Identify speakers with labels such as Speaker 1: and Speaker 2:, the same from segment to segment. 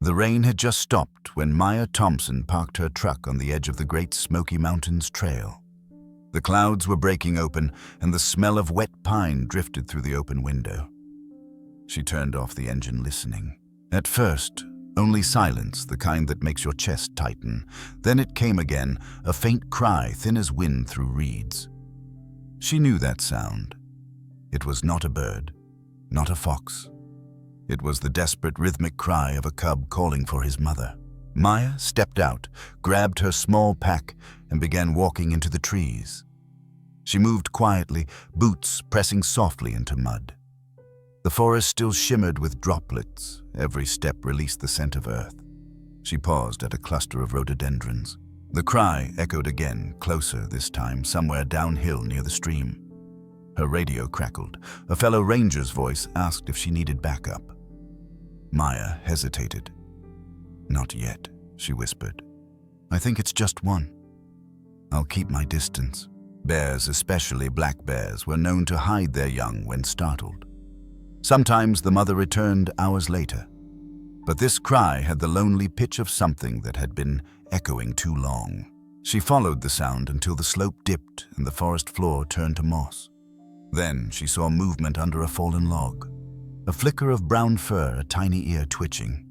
Speaker 1: The rain had just stopped when Maya Thompson parked her truck on the edge of the Great Smoky Mountains trail. The clouds were breaking open, and the smell of wet pine drifted through the open window. She turned off the engine, listening. At first, only silence, the kind that makes your chest tighten. Then it came again, a faint cry, thin as wind through reeds. She knew that sound. It was not a bird, not a fox. It was the desperate rhythmic cry of a cub calling for his mother. Maya stepped out, grabbed her small pack, and began walking into the trees. She moved quietly, boots pressing softly into mud. The forest still shimmered with droplets. Every step released the scent of earth. She paused at a cluster of rhododendrons. The cry echoed again, closer this time, somewhere downhill near the stream. Her radio crackled. A fellow ranger's voice asked if she needed backup. Maya hesitated. "Not yet," she whispered. "I think it's just one. I'll keep my distance." Bears, especially black bears, were known to hide their young when startled. Sometimes the mother returned hours later. But this cry had the lonely pitch of something that had been echoing too long. She followed the sound until the slope dipped and the forest floor turned to moss. Then she saw movement under a fallen log. A flicker of brown fur, a tiny ear twitching.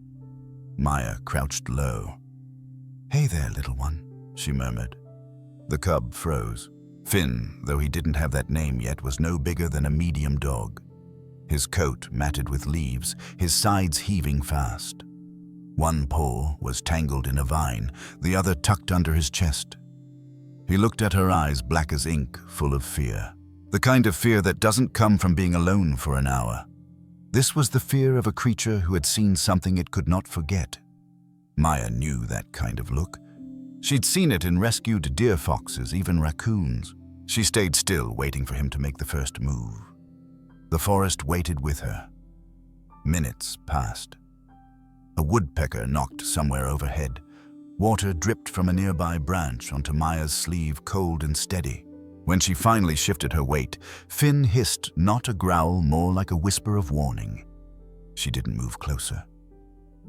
Speaker 1: Maya crouched low. "Hey there, little one," she murmured. The cub froze. Finn, though he didn't have that name yet, was no bigger than a medium dog. His coat matted with leaves, his sides heaving fast. One paw was tangled in a vine, the other tucked under his chest. He looked at her eyes, black as ink, full of fear. The kind of fear that doesn't come from being alone for an hour. This was the fear of a creature who had seen something it could not forget. Maya knew that kind of look. She'd seen it in rescued deer foxes, even raccoons. She stayed still, waiting for him to make the first move. The forest waited with her. Minutes passed. A woodpecker knocked somewhere overhead. Water dripped from a nearby branch onto Maya's sleeve, cold and steady. When she finally shifted her weight, Finn hissed, not a growl, more like a whisper of warning. She didn't move closer.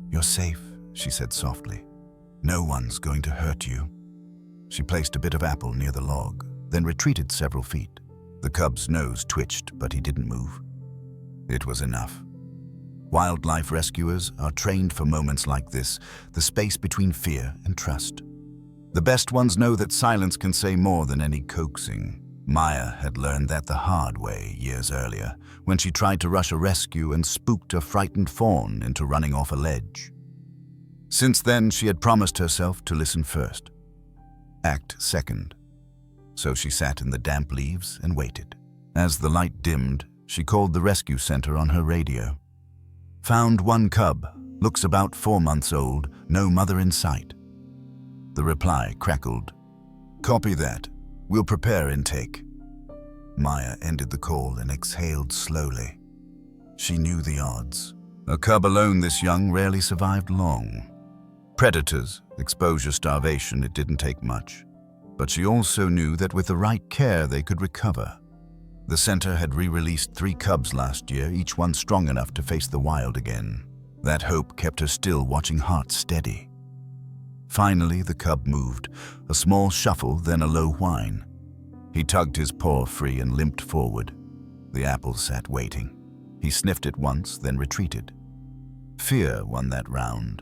Speaker 1: "You're safe," she said softly. "No one's going to hurt you." She placed a bit of apple near the log, then retreated several feet. The cub's nose twitched, but he didn't move. It was enough. Wildlife rescuers are trained for moments like this, the space between fear and trust. The best ones know that silence can say more than any coaxing. Maya had learned that the hard way years earlier, when she tried to rush a rescue and spooked a frightened fawn into running off a ledge. Since then, she had promised herself to listen first, act second. So she sat in the damp leaves and waited. As the light dimmed, she called the rescue center on her radio. "Found one cub, looks about 4 months old, no mother in sight." The reply crackled. "Copy that. We'll prepare intake." Maya ended the call and exhaled slowly. She knew the odds. A cub alone this young rarely survived long. Predators, exposure, starvation, it didn't take much. But she also knew that with the right care they could recover. The center had re-released 3 cubs last year, each one strong enough to face the wild again. That hope kept her still, watching heart steady. Finally, the cub moved, a small shuffle, then a low whine. He tugged his paw free and limped forward. The apple sat waiting. He sniffed it once, then retreated. Fear won that round.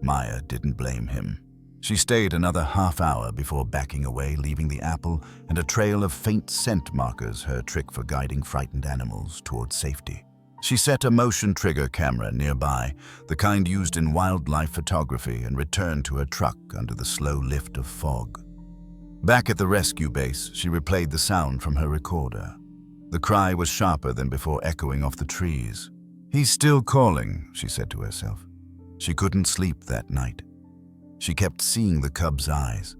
Speaker 1: Maya didn't blame him. She stayed another half hour before backing away, leaving the apple and a trail of faint scent markers, her trick for guiding frightened animals towards safety. She set a motion trigger camera nearby, the kind used in wildlife photography, and returned to her truck under the slow lift of fog. Back at the rescue base, she replayed the sound from her recorder. The cry was sharper than before, echoing off the trees. "He's still calling," she said to herself. She couldn't sleep that night. She kept seeing the cub's eyes.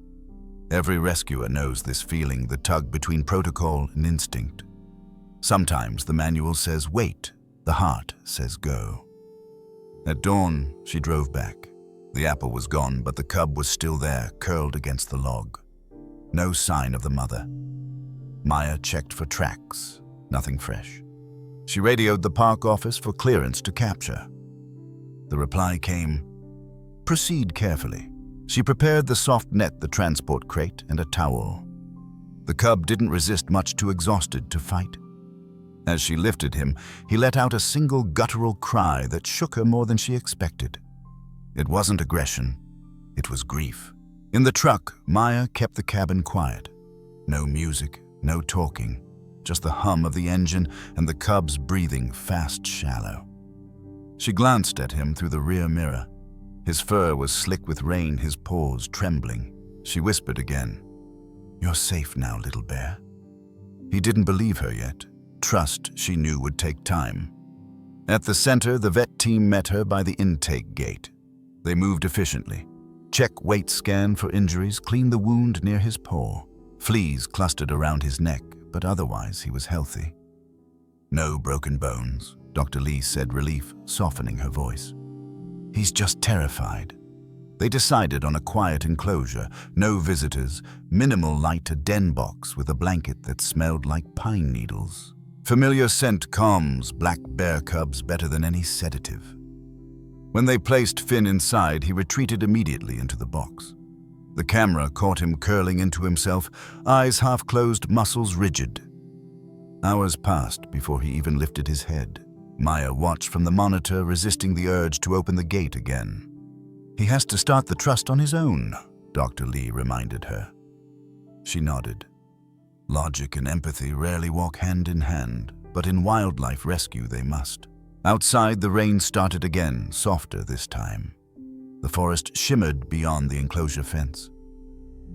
Speaker 1: Every rescuer knows this feeling, the tug between protocol and instinct. Sometimes the manual says wait, the heart says go. At dawn, she drove back. The apple was gone, but the cub was still there, curled against the log. No sign of the mother. Maya checked for tracks. Nothing fresh. She radioed the park office for clearance to capture. The reply came, Proceed carefully. She prepared the soft net, the transport crate, and a towel. The cub didn't resist, much too exhausted to fight. As she lifted him, he let out a single guttural cry that shook her more than she expected. It wasn't aggression, it was grief. In the truck, Maya kept the cabin quiet. No music, no talking, just the hum of the engine and the cub's breathing fast, shallow. She glanced at him through the rear mirror. His fur was slick with rain, his paws trembling. She whispered again, "You're safe now, little bear." He didn't believe her yet. Trust, she knew, would take time. At the center, the vet team met her by the intake gate. They moved efficiently. Check weight scan for injuries, clean the wound near his paw. Fleas clustered around his neck, but otherwise he was healthy. "No broken bones," Dr. Lee said, relief softening her voice. "He's just terrified." They decided on a quiet enclosure, no visitors, minimal light, a den box with a blanket that smelled like pine needles. Familiar scent calms black bear cubs better than any sedative. When they placed Finn inside, he retreated immediately into the box. The camera caught him curling into himself, eyes half closed, muscles rigid. Hours passed before he even lifted his head. Maya watched from the monitor, resisting the urge to open the gate again. "He has to start the trust on his own," Dr. Lee reminded her. She nodded. Logic and empathy rarely walk hand in hand, but in wildlife rescue they must. Outside, the rain started again, softer this time. The forest shimmered beyond the enclosure fence.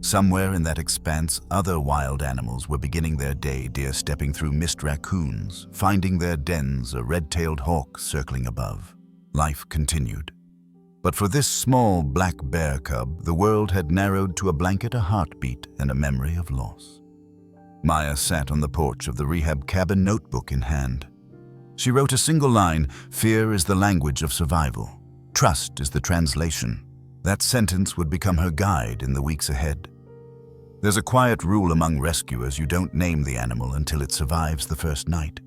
Speaker 1: Somewhere in that expanse, other wild animals were beginning their day, deer stepping through mist, raccoons finding their dens, a red-tailed hawk circling above. Life continued. But for this small black bear cub, the world had narrowed to a blanket, a heartbeat, and a memory of loss. Maya sat on the porch of the rehab cabin, notebook in hand. She wrote a single line, "Fear is the language of survival. Trust is the translation." That sentence would become her guide in the weeks ahead. There's a quiet rule among rescuers: you don't name the animal until it survives the first night.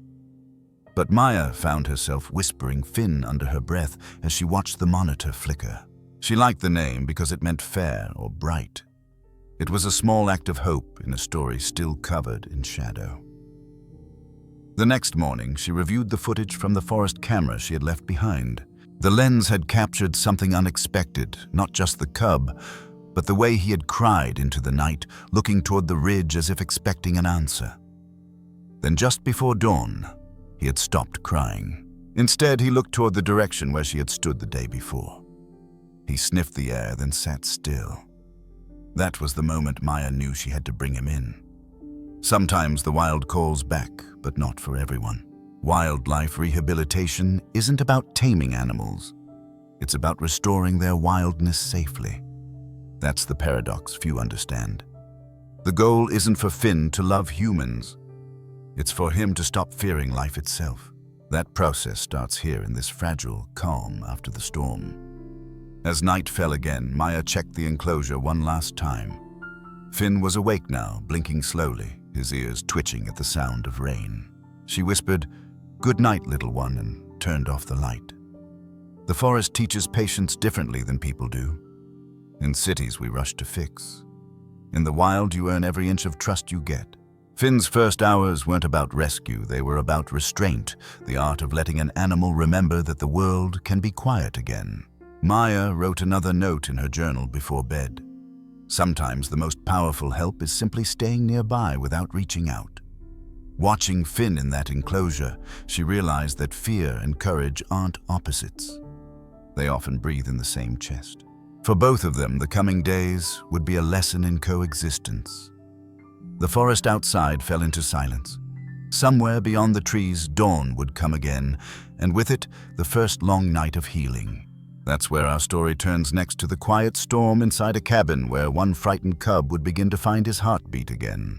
Speaker 1: But Maya found herself whispering Finn under her breath as she watched the monitor flicker. She liked the name because it meant fair or bright. It was a small act of hope in a story still covered in shadow. The next morning, she reviewed the footage from the forest camera she had left behind. The lens had captured something unexpected, not just the cub, but the way he had cried into the night, looking toward the ridge as if expecting an answer. Then just before dawn, he had stopped crying. Instead, he looked toward the direction where she had stood the day before. He sniffed the air, then sat still. That was the moment Maya knew she had to bring him in. Sometimes the wild calls back, but not for everyone. Wildlife rehabilitation isn't about taming animals. It's about restoring their wildness safely. That's the paradox few understand. The goal isn't for Finn to love humans. It's for him to stop fearing life itself. That process starts here in this fragile calm after the storm. As night fell again, Maya checked the enclosure one last time. Finn was awake now, blinking slowly, his ears twitching at the sound of rain. She whispered, "Good night, little one," and turned off the light. The forest teaches patience differently than people do. In cities, we rush to fix. In the wild, you earn every inch of trust you get. Finn's first hours weren't about rescue, they were about restraint, the art of letting an animal remember that the world can be quiet again. Maya wrote another note in her journal before bed. Sometimes the most powerful help is simply staying nearby without reaching out. Watching Finn in that enclosure, she realized that fear and courage aren't opposites. They often breathe in the same chest. For both of them, the coming days would be a lesson in coexistence. The forest outside fell into silence. Somewhere beyond the trees, dawn would come again, and with it, the first long night of healing. That's where our story turns next, to the quiet storm inside a cabin where one frightened cub would begin to find his heartbeat again.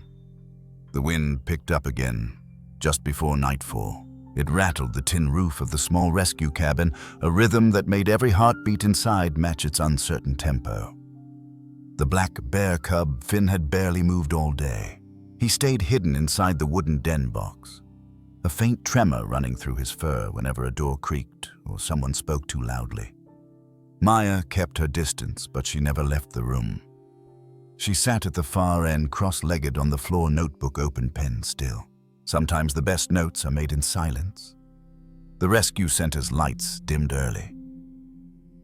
Speaker 1: The wind picked up again, just before nightfall. It rattled the tin roof of the small rescue cabin, a rhythm that made every heartbeat inside match its uncertain tempo. The black bear cub Finn had barely moved all day. He stayed hidden inside the wooden den box, a faint tremor running through his fur whenever a door creaked or someone spoke too loudly. Maya kept her distance, but she never left the room. She sat at the far end, cross-legged on the floor, notebook open, pen still. Sometimes the best notes are made in silence. The rescue center's lights dimmed early.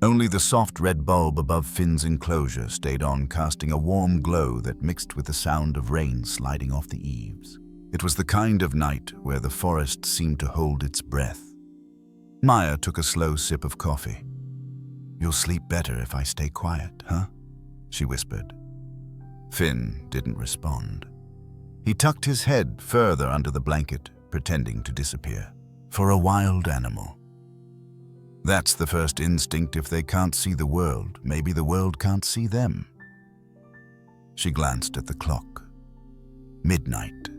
Speaker 1: Only the soft red bulb above Finn's enclosure stayed on, casting a warm glow that mixed with the sound of rain sliding off the eaves. It was the kind of night where the forest seemed to hold its breath. Maya took a slow sip of coffee. "You'll sleep better if I stay quiet, huh?" she whispered. Finn didn't respond. He tucked his head further under the blanket, pretending to disappear. For a wild animal, that's the first instinct. If they can't see the world, maybe the world can't see them. She glanced at the clock. Midnight.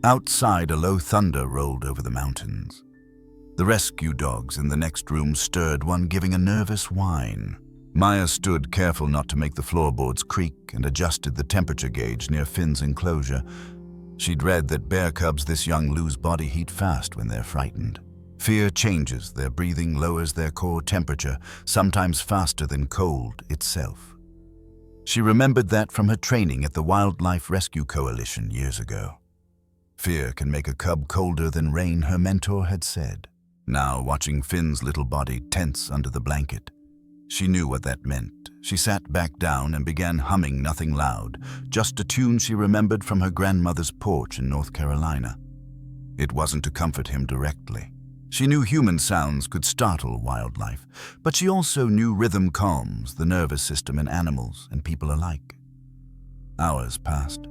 Speaker 1: Outside, a low thunder rolled over the mountains. The rescue dogs in the next room stirred, one giving a nervous whine. Maya stood, careful not to make the floorboards creak, and adjusted the temperature gauge near Finn's enclosure. She'd read that bear cubs this young lose body heat fast when they're frightened. Fear changes their breathing, lowers their core temperature, sometimes faster than cold itself. She remembered that from her training at the Wildlife Rescue Coalition years ago. Fear can make a cub colder than rain, her mentor had said. Now, watching Finn's little body tense under the blanket, she knew what that meant. She sat back down and began humming, nothing loud, just a tune she remembered from her grandmother's porch in North Carolina. It wasn't to comfort him directly. She knew human sounds could startle wildlife, but she also knew rhythm calms the nervous system in animals and people alike. Hours passed.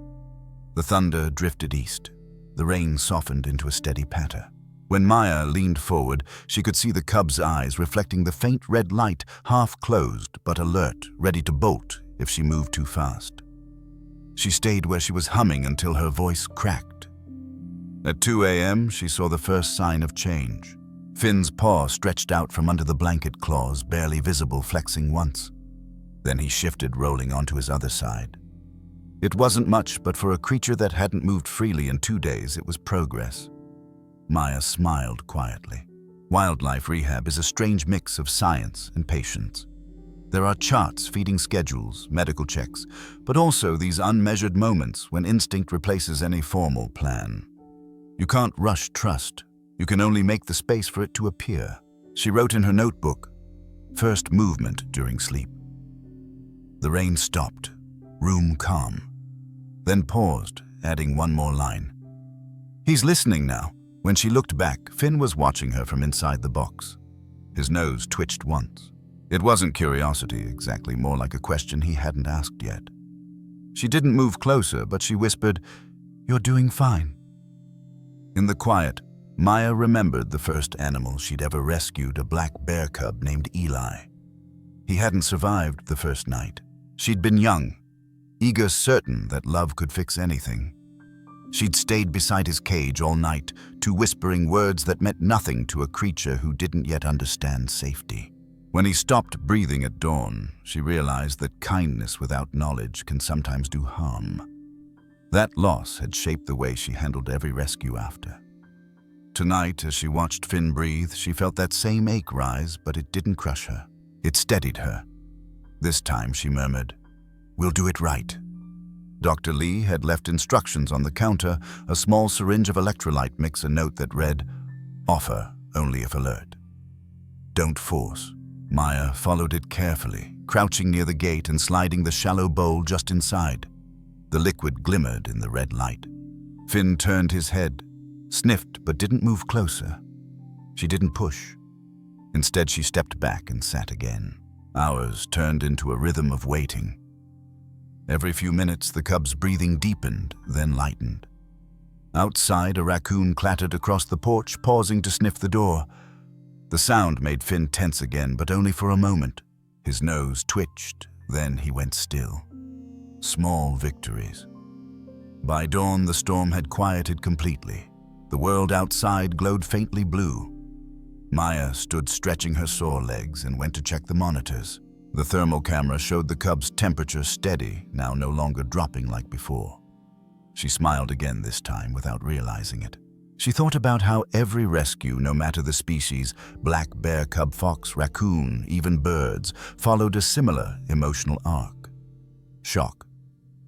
Speaker 1: The thunder drifted east. The rain softened into a steady patter. When Maya leaned forward, she could see the cub's eyes reflecting the faint red light, half closed but alert, ready to bolt if she moved too fast. She stayed where she was humming until her voice cracked. At 2 a.m., she saw the first sign of change. Finn's paw stretched out from under the blanket, claws barely visible, flexing once. Then he shifted, rolling onto his other side. It wasn't much, but for a creature that hadn't moved freely in 2 days, it was progress. Maya smiled quietly. Wildlife rehab is a strange mix of science and patience. There are charts, feeding schedules, medical checks, but also these unmeasured moments when instinct replaces any formal plan. You can't rush trust. You can only make the space for it to appear. She wrote in her notebook, "First movement during sleep." The rain stopped, room calm, then paused, adding one more line. "He's listening now." When she looked back, Finn was watching her from inside the box. His nose twitched once. It wasn't curiosity exactly, more like a question he hadn't asked yet. She didn't move closer, but she whispered, "You're doing fine." In the quiet, Maya remembered the first animal she'd ever rescued, a black bear cub named Eli. He hadn't survived the first night. She'd been young, eager, certain that love could fix anything. She'd stayed beside his cage all night, two whispering words that meant nothing to a creature who didn't yet understand safety. When he stopped breathing at dawn, she realized that kindness without knowledge can sometimes do harm. That loss had shaped the way she handled every rescue after. Tonight, as she watched Finn breathe, she felt that same ache rise, but it didn't crush her. It steadied her. This time, she murmured, "We'll do it right." Dr. Lee had left instructions on the counter, a small syringe of electrolyte mix, a note that read, "Offer only if alert. Don't force." Maya followed it carefully, crouching near the gate and sliding the shallow bowl just inside. The liquid glimmered in the red light. Finn turned his head, sniffed but didn't move closer. She didn't push. Instead, she stepped back and sat again. Hours turned into a rhythm of waiting. Every few minutes, the cub's breathing deepened, then lightened. Outside, a raccoon clattered across the porch, pausing to sniff the door. The sound made Finn tense again, but only for a moment. His nose twitched, then he went still. Small victories. By dawn, the storm had quieted completely. The world outside glowed faintly blue. Maya stood stretching her sore legs and went to check the monitors. The thermal camera showed the cub's temperature steady, now no longer dropping like before. She smiled again this time without realizing it. She thought about how every rescue, no matter the species, black bear, cub fox, raccoon, even birds, followed a similar emotional arc. Shock,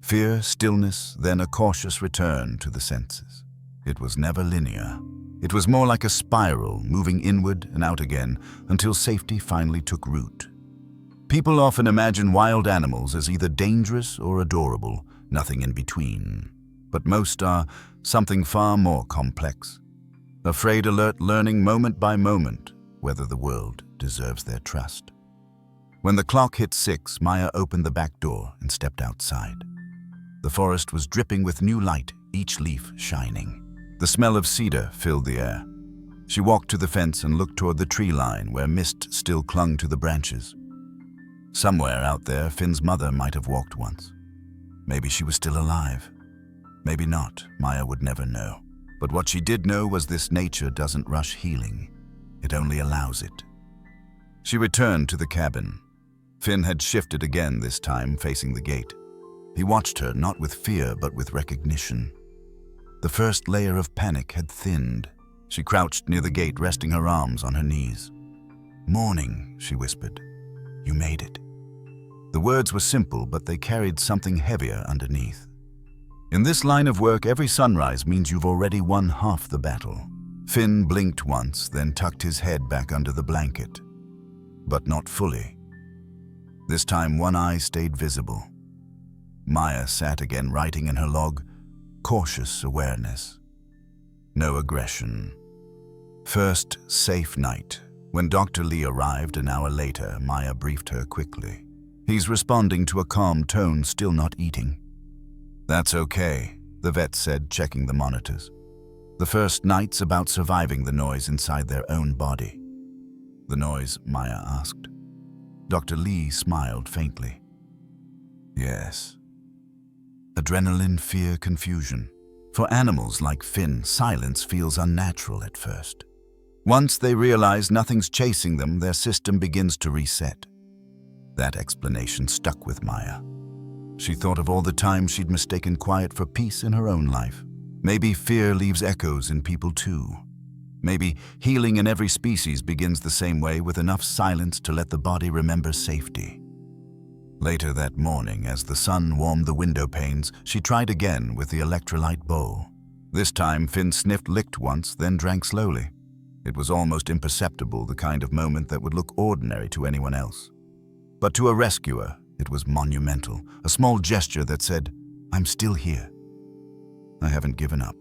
Speaker 1: fear, stillness, then a cautious return to the senses. It was never linear. It was more like a spiral, moving inward and out again until safety finally took root. People often imagine wild animals as either dangerous or adorable, nothing in between. But most are something far more complex. Afraid, alert, learning moment by moment whether the world deserves their trust. When the clock hit 6, Maya opened the back door and stepped outside. The forest was dripping with new light, each leaf shining. The smell of cedar filled the air. She walked to the fence and looked toward the tree line where mist still clung to the branches. Somewhere out there, Finn's mother might have walked once. Maybe she was still alive. Maybe not, Maya would never know. But what she did know was this nature doesn't rush healing. It only allows it. She returned to the cabin. Finn had shifted again, this time facing the gate. He watched her, not with fear, but with recognition. The first layer of panic had thinned. She crouched near the gate, resting her arms on her knees. "Morning," she whispered. "You made it." The words were simple, but they carried something heavier underneath. In this line of work, every sunrise means you've already won half the battle. Finn blinked once, then tucked his head back under the blanket. But not fully. This time, one eye stayed visible. Maya sat again, writing in her log, cautious awareness. No aggression. First safe night. When Dr. Lee arrived an hour later, Maya briefed her quickly. "He's responding to a calm tone, still not eating." "That's okay," the vet said, checking the monitors. "The first night's about surviving the noise inside their own body." "The noise?" Maya asked. Dr. Lee smiled faintly. "Yes. Adrenaline, fear, confusion. For animals like Finn, silence feels unnatural at first. Once they realize nothing's chasing them, their system begins to reset." That explanation stuck with Maya. She thought of all the times she'd mistaken quiet for peace in her own life. Maybe fear leaves echoes in people too. Maybe healing in every species begins the same way, with enough silence to let the body remember safety. Later that morning, as the sun warmed the window panes, she tried again with the electrolyte bowl. This time, Finn sniffed, licked once, then drank slowly. It was almost imperceptible, the kind of moment that would look ordinary to anyone else. But to a rescuer, it was monumental, a small gesture that said, "I'm still here. I haven't given up."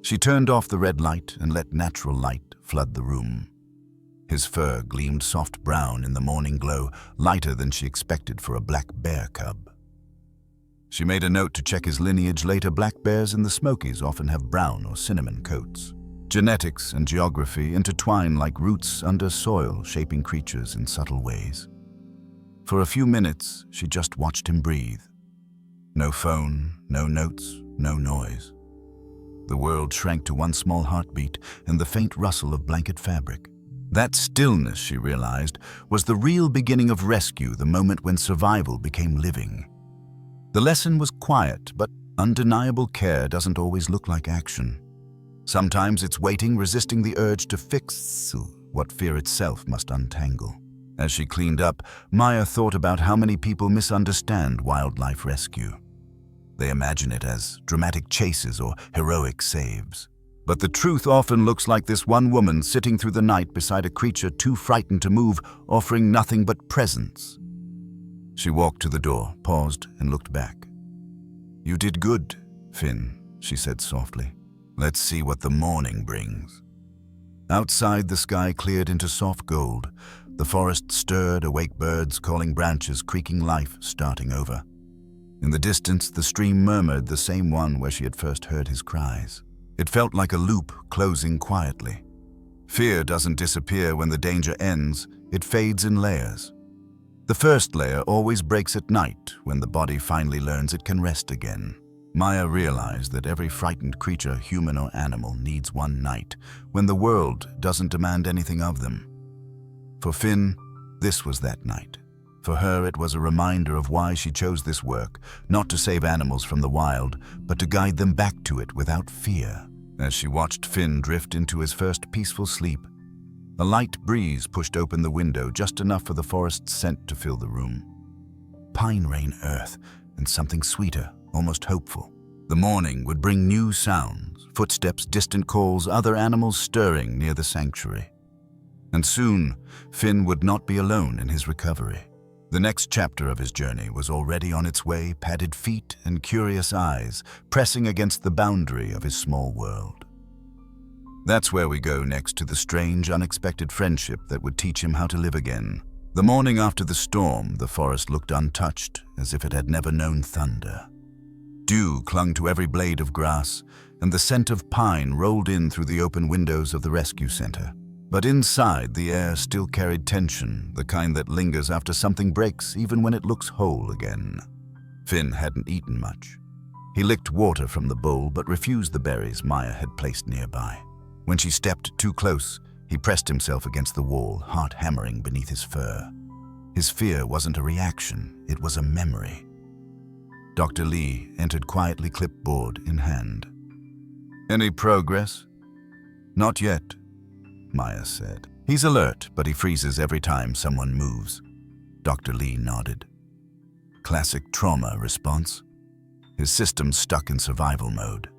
Speaker 1: She turned off the red light and let natural light flood the room. His fur gleamed soft brown in the morning glow, lighter than she expected for a black bear cub. She made a note to check his lineage later. Black bears in the Smokies often have brown or cinnamon coats. Genetics and geography intertwine like roots under soil, shaping creatures in subtle ways. For a few minutes, she just watched him breathe. No phone, no notes, no noise. The world shrank to one small heartbeat and the faint rustle of blanket fabric. That stillness, she realized, was the real beginning of rescue, the moment when survival became living. The lesson was quiet, but undeniable care doesn't always look like action. Sometimes it's waiting, resisting the urge to fix what fear itself must untangle. As she cleaned up, Maya thought about how many people misunderstand wildlife rescue. They imagine it as dramatic chases or heroic saves. But the truth often looks like this one woman sitting through the night beside a creature too frightened to move, offering nothing but presence. She walked to the door, paused, and looked back. "You did good, Finn," she said softly. "Let's see what the morning brings." Outside, the sky cleared into soft gold. The forest stirred, awake birds calling, branches creaking, life starting over. In the distance, the stream murmured, the same one where she had first heard his cries. It felt like a loop closing quietly. Fear doesn't disappear when the danger ends, it fades in layers. The first layer always breaks at night, when the body finally learns it can rest again. Maya realized that every frightened creature, human or animal, needs one night, when the world doesn't demand anything of them. For Finn, this was that night. For her, it was a reminder of why she chose this work, not to save animals from the wild, but to guide them back to it without fear. As she watched Finn drift into his first peaceful sleep, a light breeze pushed open the window just enough for the forest's scent to fill the room. Pine rain earth and something sweeter, almost hopeful. The morning would bring new sounds, footsteps, distant calls, other animals stirring near the sanctuary. And soon, Finn would not be alone in his recovery. The next chapter of his journey was already on its way, padded feet and curious eyes pressing against the boundary of his small world. That's where we go next, to the strange, unexpected friendship that would teach him how to live again. The morning after the storm, the forest looked untouched, as if it had never known thunder. Dew clung to every blade of grass, and the scent of pine rolled in through the open windows of the rescue center. But inside, the air still carried tension, the kind that lingers after something breaks, even when it looks whole again. Finn hadn't eaten much. He licked water from the bowl, but refused the berries Maya had placed nearby. When she stepped too close, he pressed himself against the wall, heart hammering beneath his fur. His fear wasn't a reaction, it was a memory. Dr. Lee entered quietly, clipboard in hand. "Any progress?" "Not yet," Maya said. "He's alert, but he freezes every time someone moves." Dr. Lee nodded. Classic trauma response. His system stuck in survival mode.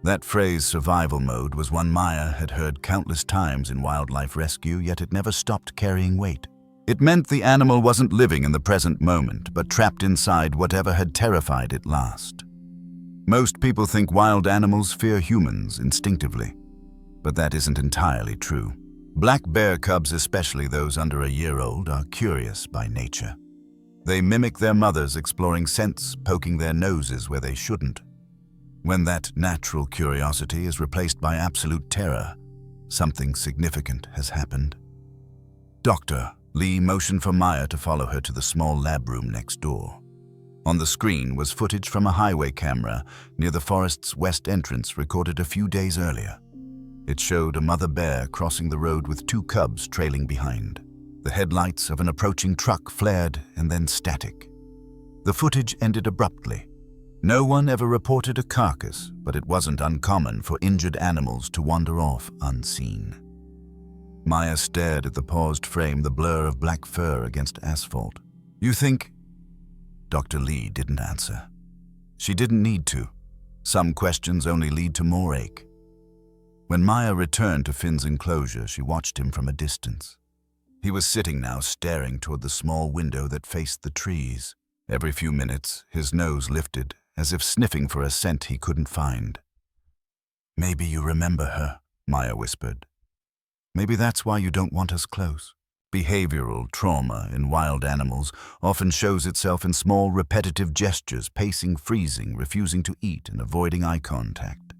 Speaker 1: That phrase, survival mode, was one Maya had heard countless times in wildlife rescue, yet it never stopped carrying weight. It meant the animal wasn't living in the present moment, but trapped inside whatever had terrified it last. Most people think wild animals fear humans instinctively, but that isn't entirely true. Black bear cubs, especially those under a year old, are curious by nature. They mimic their mothers, exploring scents, poking their noses where they shouldn't. When that natural curiosity is replaced by absolute terror, something significant has happened. Dr. Lee motioned for Maya to follow her to the small lab room next door. On the screen was footage from a highway camera near the forest's west entrance recorded a few days earlier. It showed a mother bear crossing the road with two cubs trailing behind. The headlights of an approaching truck flared and then static. The footage ended abruptly. No one ever reported a carcass, but it wasn't uncommon for injured animals to wander off unseen. Maya stared at the paused frame, the blur of black fur against asphalt. "You think?" Dr. Lee didn't answer. She didn't need to. Some questions only lead to more ache. When Maya returned to Finn's enclosure, she watched him from a distance. He was sitting now, staring toward the small window that faced the trees. Every few minutes, his nose lifted, as if sniffing for a scent he couldn't find. "Maybe you remember her," Maya whispered. "Maybe that's why you don't want us close." Behavioral trauma in wild animals often shows itself in small, repetitive gestures, pacing, freezing, refusing to eat, and avoiding eye contact.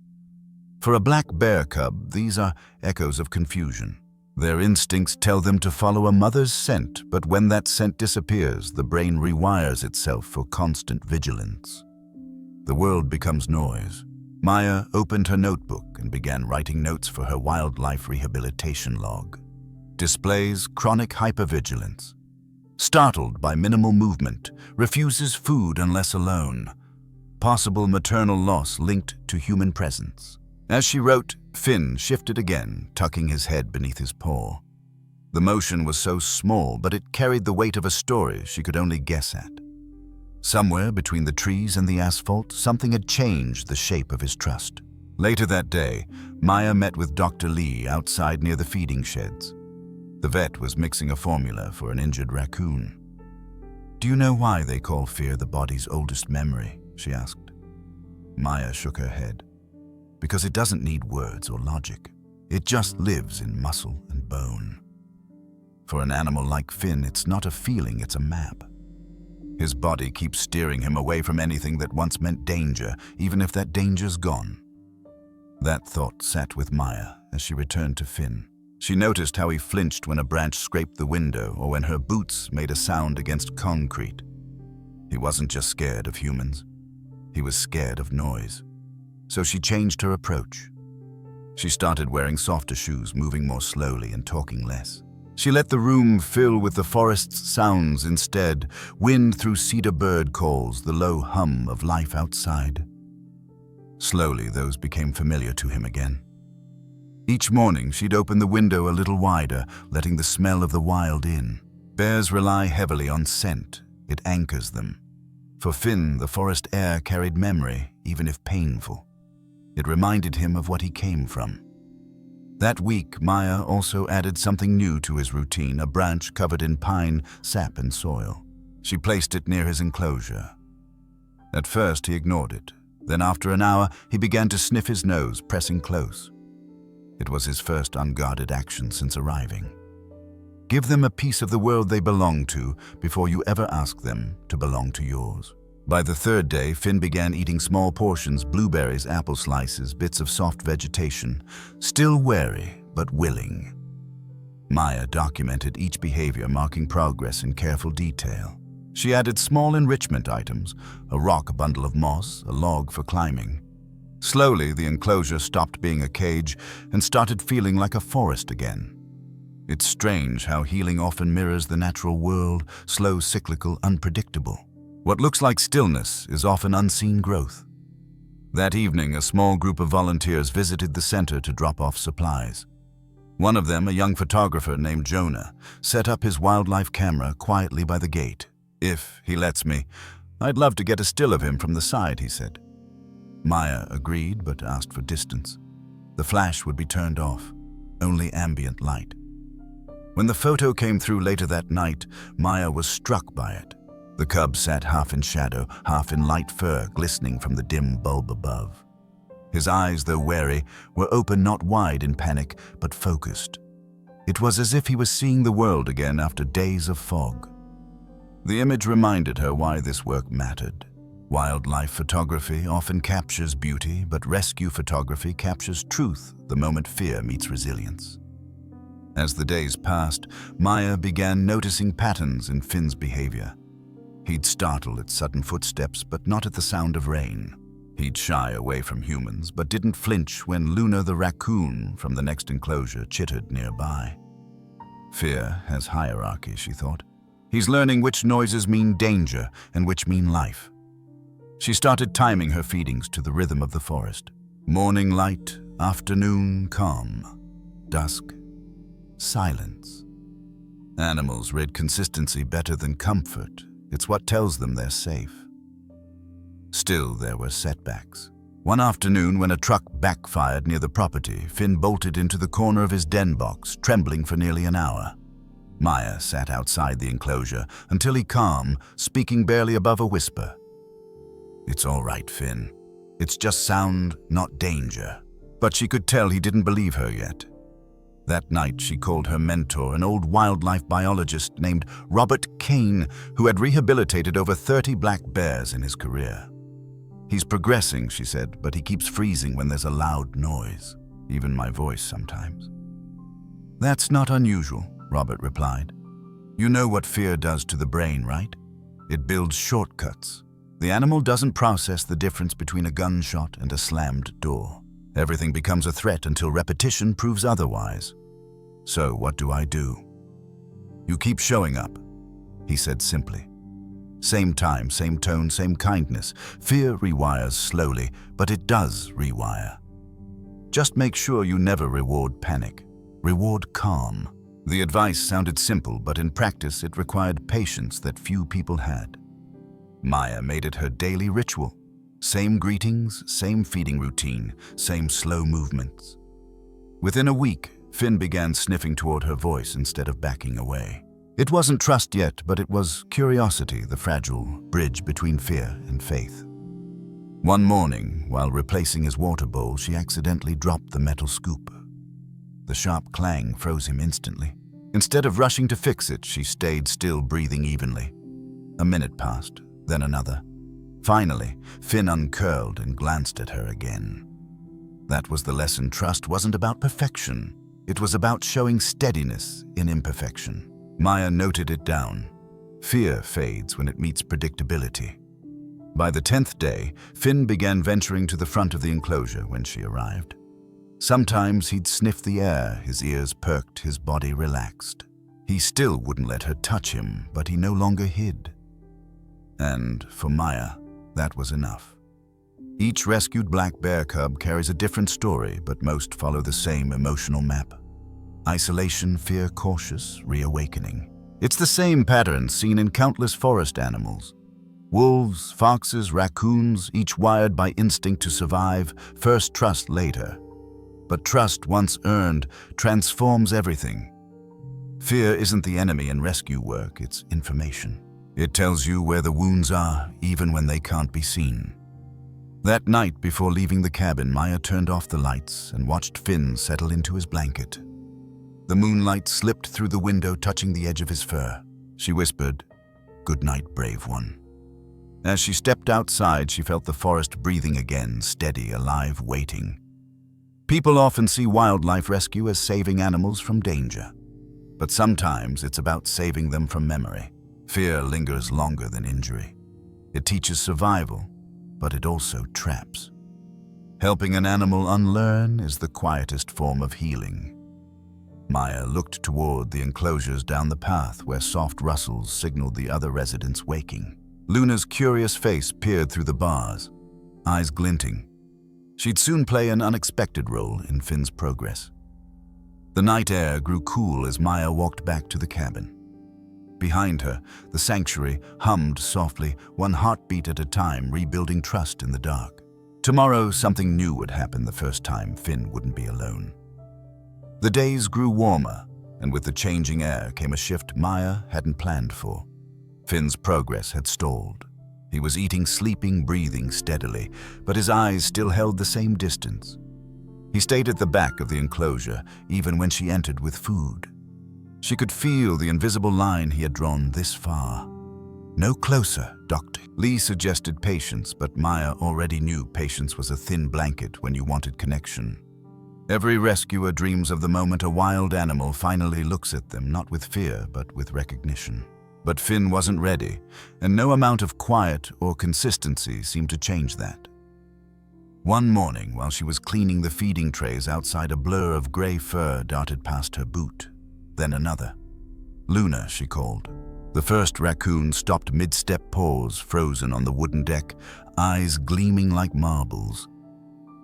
Speaker 1: For a black bear cub, these are echoes of confusion. Their instincts tell them to follow a mother's scent, but when that scent disappears, the brain rewires itself for constant vigilance. The world becomes noise. Maya opened her notebook and began writing notes for her wildlife rehabilitation log. Displays chronic hypervigilance. Startled by minimal movement, refuses food unless alone. Possible maternal loss linked to human presence. As she wrote, Finn shifted again, tucking his head beneath his paw. The motion was so small, but it carried the weight of a story she could only guess at. Somewhere between the trees and the asphalt, something had changed the shape of his trust. Later that day, Maya met with Dr. Lee outside near the feeding sheds. The vet was mixing a formula for an injured raccoon. "Do you know why they call fear the body's oldest memory?" she asked. Maya shook her head. "Because it doesn't need words or logic. It just lives in muscle and bone. For an animal like Finn, it's not a feeling, it's a map. His body keeps steering him away from anything that once meant danger, even if that danger's gone." That thought sat with Maya as she returned to Finn. She noticed how he flinched when a branch scraped the window or when her boots made a sound against concrete. He wasn't just scared of humans. He was scared of noise. So she changed her approach. She started wearing softer shoes, moving more slowly and talking less. She let the room fill with the forest's sounds instead, wind through cedar bird calls, the low hum of life outside. Slowly, those became familiar to him again. Each morning, she'd open the window a little wider, letting the smell of the wild in. Bears rely heavily on scent. It anchors them. For Finn, the forest air carried memory, even if painful. It reminded him of what he came from. That week, Maya also added something new to his routine, a branch covered in pine, sap, and soil. She placed it near his enclosure. At first, he ignored it. Then after an hour, he began to sniff his nose, pressing close. It was his first unguarded action since arriving. Give them a piece of the world they belong to before you ever ask them to belong to yours. By the third day, Finn began eating small portions, blueberries, apple slices, bits of soft vegetation, still wary but willing. Maya documented each behavior, marking progress in careful detail. She added small enrichment items, a rock, a bundle of moss, a log for climbing. Slowly, the enclosure stopped being a cage and started feeling like a forest again. It's strange how healing often mirrors the natural world, slow, cyclical, unpredictable. What looks like stillness is often unseen growth. That evening, a small group of volunteers visited the center to drop off supplies. One of them, a young photographer named Jonah, set up his wildlife camera quietly by the gate. "If he lets me, I'd love to get a still of him from the side," he said. Maya agreed but asked for distance. The flash would be turned off, only ambient light. When the photo came through later that night, Maya was struck by it. The cub sat half in shadow, half in light fur glistening from the dim bulb above. His eyes, though wary, were open not wide in panic, but focused. It was as if he was seeing the world again after days of fog. The image reminded her why this work mattered. Wildlife photography often captures beauty, but rescue photography captures truth the moment fear meets resilience. As the days passed, Maya began noticing patterns in Finn's behavior. He'd startle at sudden footsteps, but not at the sound of rain. He'd shy away from humans, but didn't flinch when Luna the raccoon from the next enclosure chittered nearby. Fear has hierarchy, she thought. He's learning which noises mean danger and which mean life. She started timing her feedings to the rhythm of the forest. Morning light, afternoon calm, dusk silence. Animals rate consistency better than comfort. It's what tells them they're safe. Still, there were setbacks. One afternoon, when a truck backfired near the property, Finn bolted into the corner of his den box, trembling for nearly an hour. Maya sat outside the enclosure until he calmed, speaking barely above a whisper. "It's all right, Finn. It's just sound, not danger." But she could tell he didn't believe her yet. That night, she called her mentor, an old wildlife biologist named Robert Kane, who had rehabilitated over 30 black bears in his career. "He's progressing," she said, "but he keeps freezing when there's a loud noise, even my voice sometimes." "That's not unusual," Robert replied. "You know what fear does to the brain, right? It builds shortcuts. The animal doesn't process the difference between a gunshot and a slammed door. Everything becomes a threat until repetition proves otherwise. So what do? "You keep showing up," he said simply. Same time, same tone, same kindness. Fear rewires slowly, but it does rewire. Just make sure you never reward panic. Reward calm. The advice sounded simple, but in practice it required patience that few people had. Maya made it her daily ritual. Same greetings, same feeding routine, same slow movements. Within a week, Finn began sniffing toward her voice instead of backing away. It wasn't trust yet, but it was curiosity, the fragile bridge between fear and faith. One morning, while replacing his water bowl, she accidentally dropped the metal scoop. The sharp clang froze him instantly. Instead of rushing to fix it, she stayed still, breathing evenly. A minute passed, then another. Finally, Finn uncurled and glanced at her again. That was the lesson. Trust wasn't about perfection. It was about showing steadiness in imperfection. Maya noted it down. Fear fades when it meets predictability. By the 10th day, Finn began venturing to the front of the enclosure when she arrived. Sometimes he'd sniff the air, his ears perked, his body relaxed. He still wouldn't let her touch him, but he no longer hid. And for Maya, that was enough. Each rescued black bear cub carries a different story, but most follow the same emotional map. Isolation, fear, cautious, reawakening. It's the same pattern seen in countless forest animals. Wolves, foxes, raccoons, each wired by instinct to survive, first trust later. But trust, once earned, transforms everything. Fear isn't the enemy in rescue work, it's information. It tells you where the wounds are, even when they can't be seen. That night, before leaving the cabin, Maya turned off the lights and watched Finn settle into his blanket. The moonlight slipped through the window, touching the edge of his fur. She whispered, "Good night, brave one." As she stepped outside, she felt the forest breathing again, steady, alive, waiting. People often see wildlife rescue as saving animals from danger. But sometimes it's about saving them from memory. Fear lingers longer than injury. It teaches survival, but it also traps. Helping an animal unlearn is the quietest form of healing. Maya looked toward the enclosures down the path where soft rustles signaled the other residents waking. Luna's curious face peered through the bars, eyes glinting. She'd soon play an unexpected role in Finn's progress. The night air grew cool as Maya walked back to the cabin. Behind her, the sanctuary hummed softly, one heartbeat at a time, rebuilding trust in the dark. Tomorrow, something new would happen the first time Finn wouldn't be alone. The days grew warmer, and with the changing air came a shift Maya hadn't planned for. Finn's progress had stalled. He was eating, sleeping, breathing steadily, but his eyes still held the same distance. He stayed at the back of the enclosure, even when she entered with food. She could feel the invisible line he had drawn this far. "No closer, Doctor." Lee suggested patience, but Maya already knew patience was a thin blanket when you wanted connection. Every rescuer dreams of the moment a wild animal finally looks at them, not with fear, but with recognition. But Finn wasn't ready, and no amount of quiet or consistency seemed to change that. One morning, while she was cleaning the feeding trays outside, a blur of gray fur darted past her boot. Then another. "Luna," she called. The first raccoon stopped mid-step, paws frozen on the wooden deck, eyes gleaming like marbles.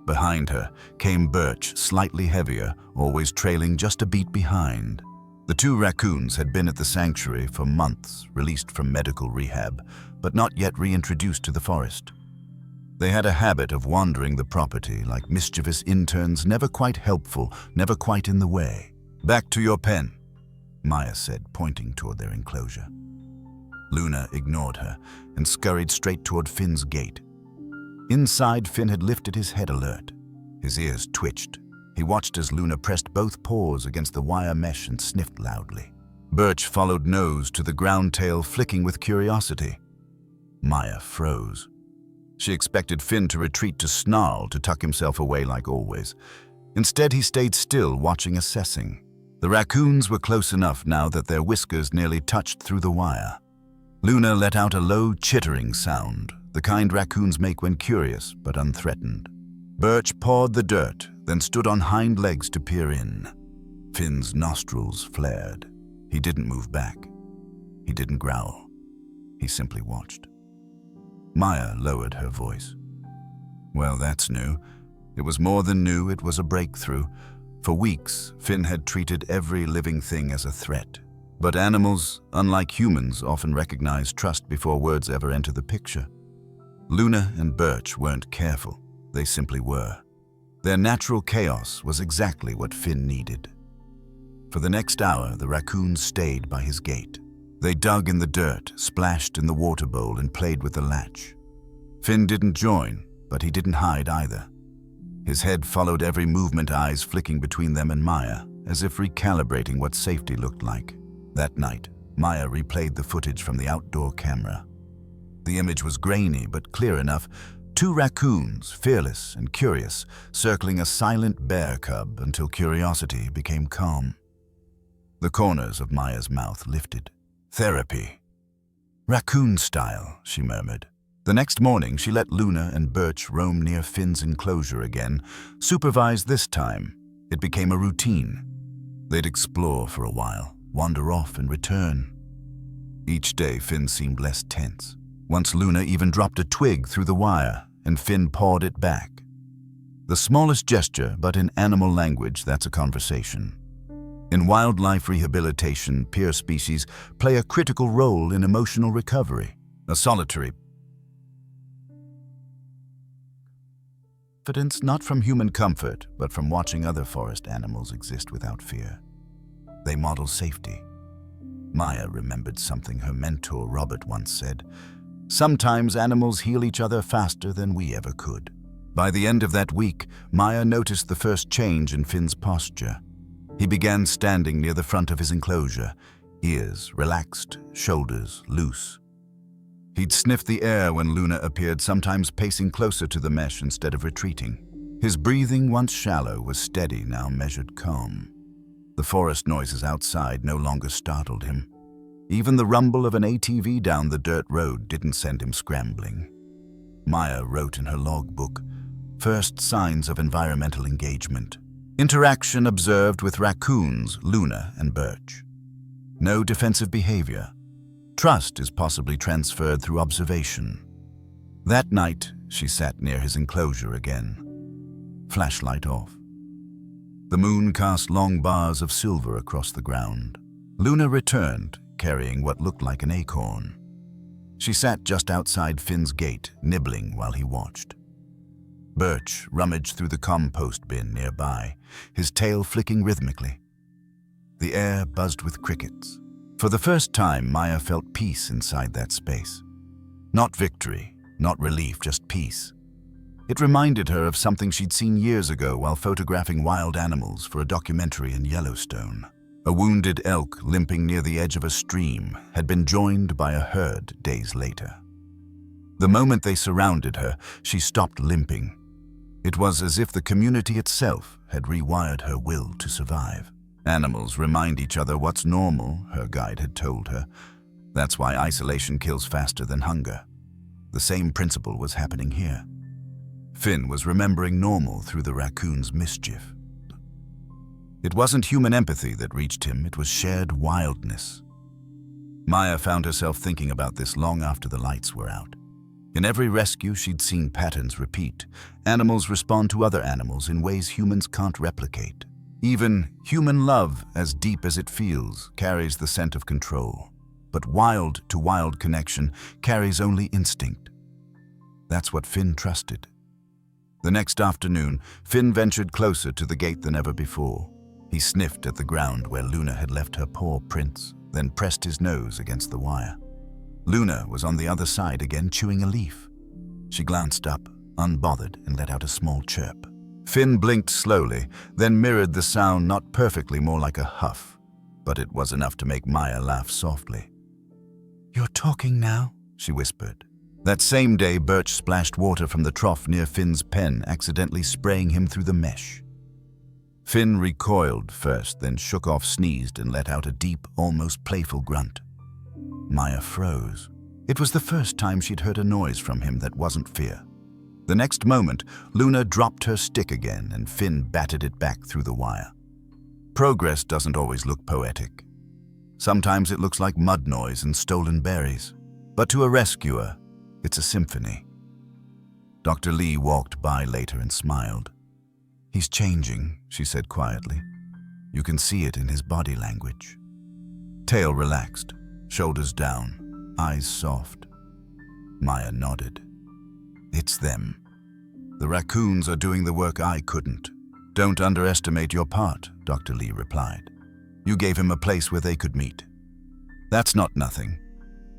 Speaker 1: Behind her came Birch, slightly heavier, always trailing just a beat behind. The two raccoons had been at the sanctuary for months, released from medical rehab, but not yet reintroduced to the forest. They had a habit of wandering the property like mischievous interns, never quite helpful, never quite in the way. "Back to your pen," Maya said, pointing toward their enclosure. Luna ignored her and scurried straight toward Finn's gate. Inside, Finn had lifted his head alert. His ears twitched. He watched as Luna pressed both paws against the wire mesh and sniffed loudly. Birch followed nose to the ground, tail flicking with curiosity. Maya froze. She expected Finn to retreat, to snarl, to tuck himself away like always. Instead, he stayed still, watching, assessing. The raccoons were close enough now that their whiskers nearly touched through the wire. Luna let out a low, chittering sound, the kind raccoons make when curious but unthreatened. Birch pawed the dirt, then stood on hind legs to peer in. Finn's nostrils flared. He didn't move back. He didn't growl. He simply watched. Maya lowered her voice. "Well, that's new. It was more than new, it was a breakthrough. For weeks, Finn had treated every living thing as a threat. But animals, unlike humans, often recognize trust before words ever enter the picture. Luna and Birch weren't careful. They simply were. Their natural chaos was exactly what Finn needed. For the next hour, the raccoons stayed by his gate. They dug in the dirt, splashed in the water bowl, and played with the latch. Finn didn't join, but he didn't hide either. His head followed every movement, eyes flicking between them and Maya, as if recalibrating what safety looked like. That night, Maya replayed the footage from the outdoor camera. The image was grainy but clear enough. Two raccoons, fearless and curious, circling a silent bear cub until curiosity became calm. The corners of Maya's mouth lifted. "Therapy. Raccoon style," she murmured. The next morning, she let Luna and Birch roam near Finn's enclosure again, supervised this time. It became a routine. They'd explore for a while, wander off and return. Each day, Finn seemed less tense. Once Luna even dropped a twig through the wire, and Finn pawed it back. The smallest gesture, but in animal language, that's a conversation. In wildlife rehabilitation, peer species play a critical role in emotional recovery. A solitary evidence not from human comfort, but from watching other forest animals exist without fear. They model safety. Maya remembered something her mentor Robert once said: "Sometimes animals heal each other faster than we ever could." By the end of that week, Maya noticed the first change in Finn's posture. He began standing near the front of his enclosure, ears relaxed, shoulders loose. He'd sniff the air when Luna appeared, sometimes pacing closer to the mesh instead of retreating. His breathing, once shallow, was steady, now measured calm. The forest noises outside no longer startled him. Even the rumble of an ATV down the dirt road didn't send him scrambling. Maya wrote in her logbook, "First signs of environmental engagement. Interaction observed with raccoons, Luna, and Birch. No defensive behavior. Trust is possibly transferred through observation." That night, she sat near his enclosure again. Flashlight off. The moon cast long bars of silver across the ground. Luna returned, carrying what looked like an acorn. She sat just outside Finn's gate, nibbling while he watched. Birch rummaged through the compost bin nearby, his tail flicking rhythmically. The air buzzed with crickets. For the first time, Maya felt peace inside that space. Not victory, not relief, just peace. It reminded her of something she'd seen years ago while photographing wild animals for a documentary in Yellowstone. A wounded elk limping near the edge of a stream had been joined by a herd days later. The moment they surrounded her, she stopped limping. It was as if the community itself had rewired her will to survive. Animals remind each other what's normal, her guide had told her. That's why isolation kills faster than hunger. The same principle was happening here. Finn was remembering normal through the raccoon's mischief. It wasn't human empathy that reached him, it was shared wildness. Maya found herself thinking about this long after the lights were out. In every rescue, she'd seen patterns repeat. Animals respond to other animals in ways humans can't replicate. Even human love, as deep as it feels, carries the scent of control. But wild-to-wild connection carries only instinct. That's what Finn trusted. The next afternoon, Finn ventured closer to the gate than ever before. He sniffed at the ground where Luna had left her paw prints, then pressed his nose against the wire. Luna was on the other side again, chewing a leaf. She glanced up, unbothered, and let out a small chirp. Finn blinked slowly, then mirrored the sound, not perfectly, more like a huff. But it was enough to make Maya laugh softly. "You're talking now?" she whispered. That same day, Birch splashed water from the trough near Finn's pen, accidentally spraying him through the mesh. Finn recoiled first, then shook off, sneezed, and let out a deep, almost playful grunt. Maya froze. It was the first time she'd heard a noise from him that wasn't fear. The next moment, Luna dropped her stick again, and Finn batted it back through the wire. Progress doesn't always look poetic. Sometimes it looks like mud noise and stolen berries. But to a rescuer, it's a symphony. Dr. Lee walked by later and smiled. "He's changing," she said quietly. "You can see it in his body language." Tail relaxed, shoulders down, eyes soft. Maya nodded. "It's them. The raccoons are doing the work I couldn't. Don't underestimate your part," Dr. Lee replied. "You gave him a place where they could meet. That's not nothing.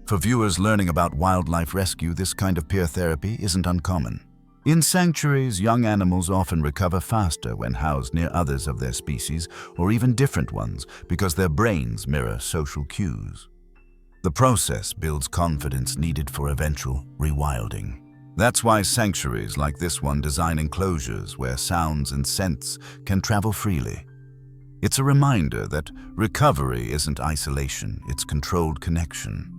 Speaker 1: For viewers learning about wildlife rescue, this kind of peer therapy isn't uncommon. In sanctuaries, young animals often recover faster when housed near others of their species, or even different ones, because their brains mirror social cues. The process builds confidence needed for eventual rewilding. That's why sanctuaries like this one design enclosures where sounds and scents can travel freely. It's a reminder that recovery isn't isolation, it's controlled connection.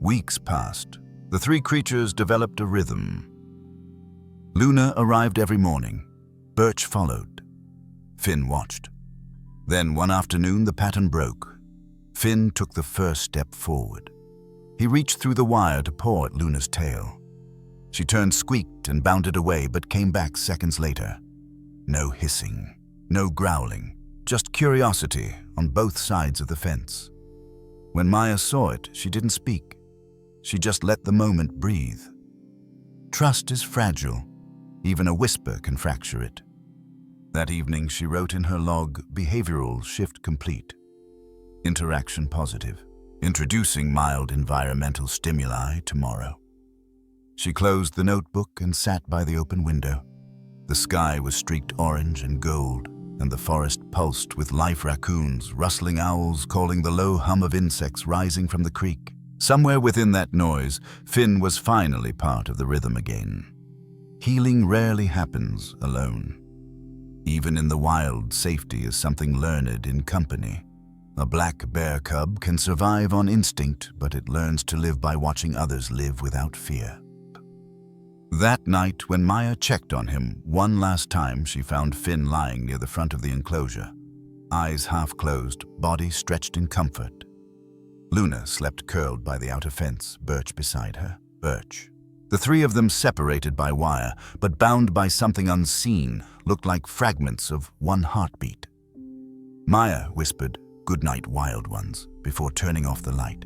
Speaker 1: Weeks passed. The three creatures developed a rhythm. Luna arrived every morning. Birch followed. Finn watched. Then one afternoon, the pattern broke. Finn took the first step forward. He reached through the wire to paw at Luna's tail. She turned, squeaked, and bounded away, but came back seconds later. No hissing, no growling, just curiosity on both sides of the fence. When Maya saw it, she didn't speak. She just let the moment breathe. Trust is fragile. Even a whisper can fracture it. That evening, she wrote in her log, "Behavioral shift complete. Interaction positive. Introducing mild environmental stimuli tomorrow." She closed the notebook and sat by the open window. The sky was streaked orange and gold, and the forest pulsed with live raccoons, rustling owls calling, the low hum of insects rising from the creek. Somewhere within that noise, Finn was finally part of the rhythm again. Healing rarely happens alone. Even in the wild, safety is something learned in company. A black bear cub can survive on instinct, but it learns to live by watching others live without fear. That night, when Maya checked on him one last time, she found Finn lying near the front of the enclosure, eyes half closed, body stretched in comfort. Luna slept curled by the outer fence, Birch beside her. Birch. The three of them, separated by wire, but bound by something unseen, looked like fragments of one heartbeat. Maya whispered, "Good night, wild ones," before turning off the light.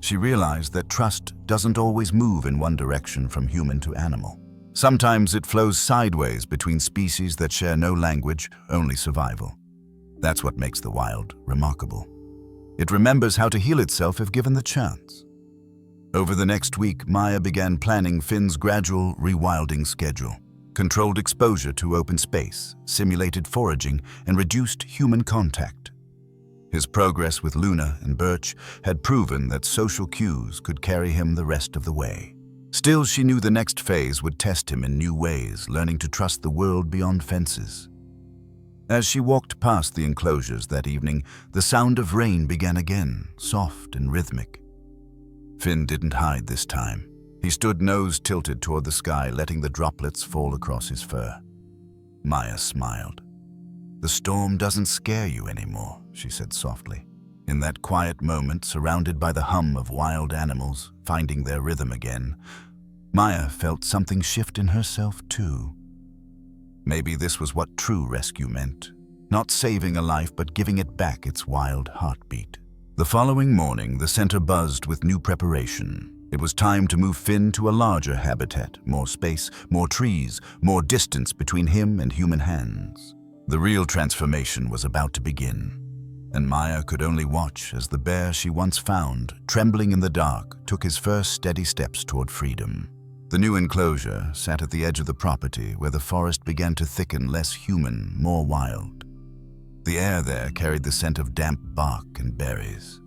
Speaker 1: She realized that trust doesn't always move in one direction from human to animal. Sometimes it flows sideways between species that share no language, only survival. That's what makes the wild remarkable. It remembers how to heal itself if given the chance. Over the next week, Maya began planning Finn's gradual rewilding schedule. Controlled exposure to open space, simulated foraging, and reduced human contact. His progress with Luna and Birch had proven that social cues could carry him the rest of the way. Still, she knew the next phase would test him in new ways, learning to trust the world beyond fences. As she walked past the enclosures that evening, the sound of rain began again, soft and rhythmic. Finn didn't hide this time. He stood nose tilted toward the sky, letting the droplets fall across his fur. Maya smiled. "The storm doesn't scare you anymore," she said softly. In that quiet moment, surrounded by the hum of wild animals, finding their rhythm again, Maya felt something shift in herself too. Maybe this was what true rescue meant. Not saving a life, but giving it back its wild heartbeat. The following morning, the center buzzed with new preparation. It was time to move Finn to a larger habitat, more space, more trees, more distance between him and human hands. The real transformation was about to begin, and Maya could only watch as the bear she once found, trembling in the dark, took his first steady steps toward freedom. The new enclosure sat at the edge of the property where the forest began to thicken, less human, more wild. The air there carried the scent of damp bark and berries.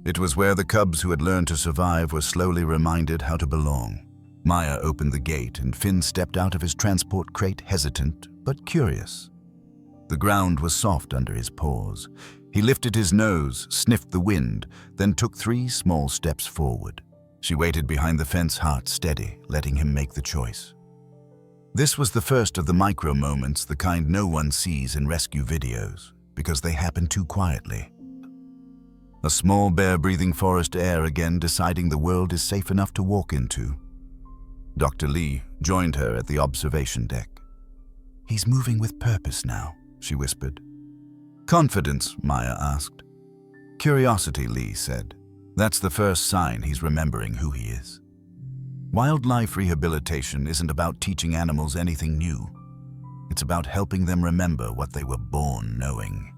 Speaker 1: It was where the cubs who had learned to survive were slowly reminded how to belong. Maya opened the gate and Finn stepped out of his transport crate, hesitant but curious. The ground was soft under his paws. He lifted his nose, sniffed the wind, then took 3 small steps forward. She waited behind the fence, heart steady, letting him make the choice. This was the first of the micro moments, the kind no one sees in rescue videos, because they happen too quietly. A small bear breathing forest air again, deciding the world is safe enough to walk into. Dr. Lee joined her at the observation deck. "He's moving with purpose now," she whispered. "Confidence?" Maya asked. "Curiosity," Lee said. "That's the first sign he's remembering who he is." Wildlife rehabilitation isn't about teaching animals anything new. It's about helping them remember what they were born knowing.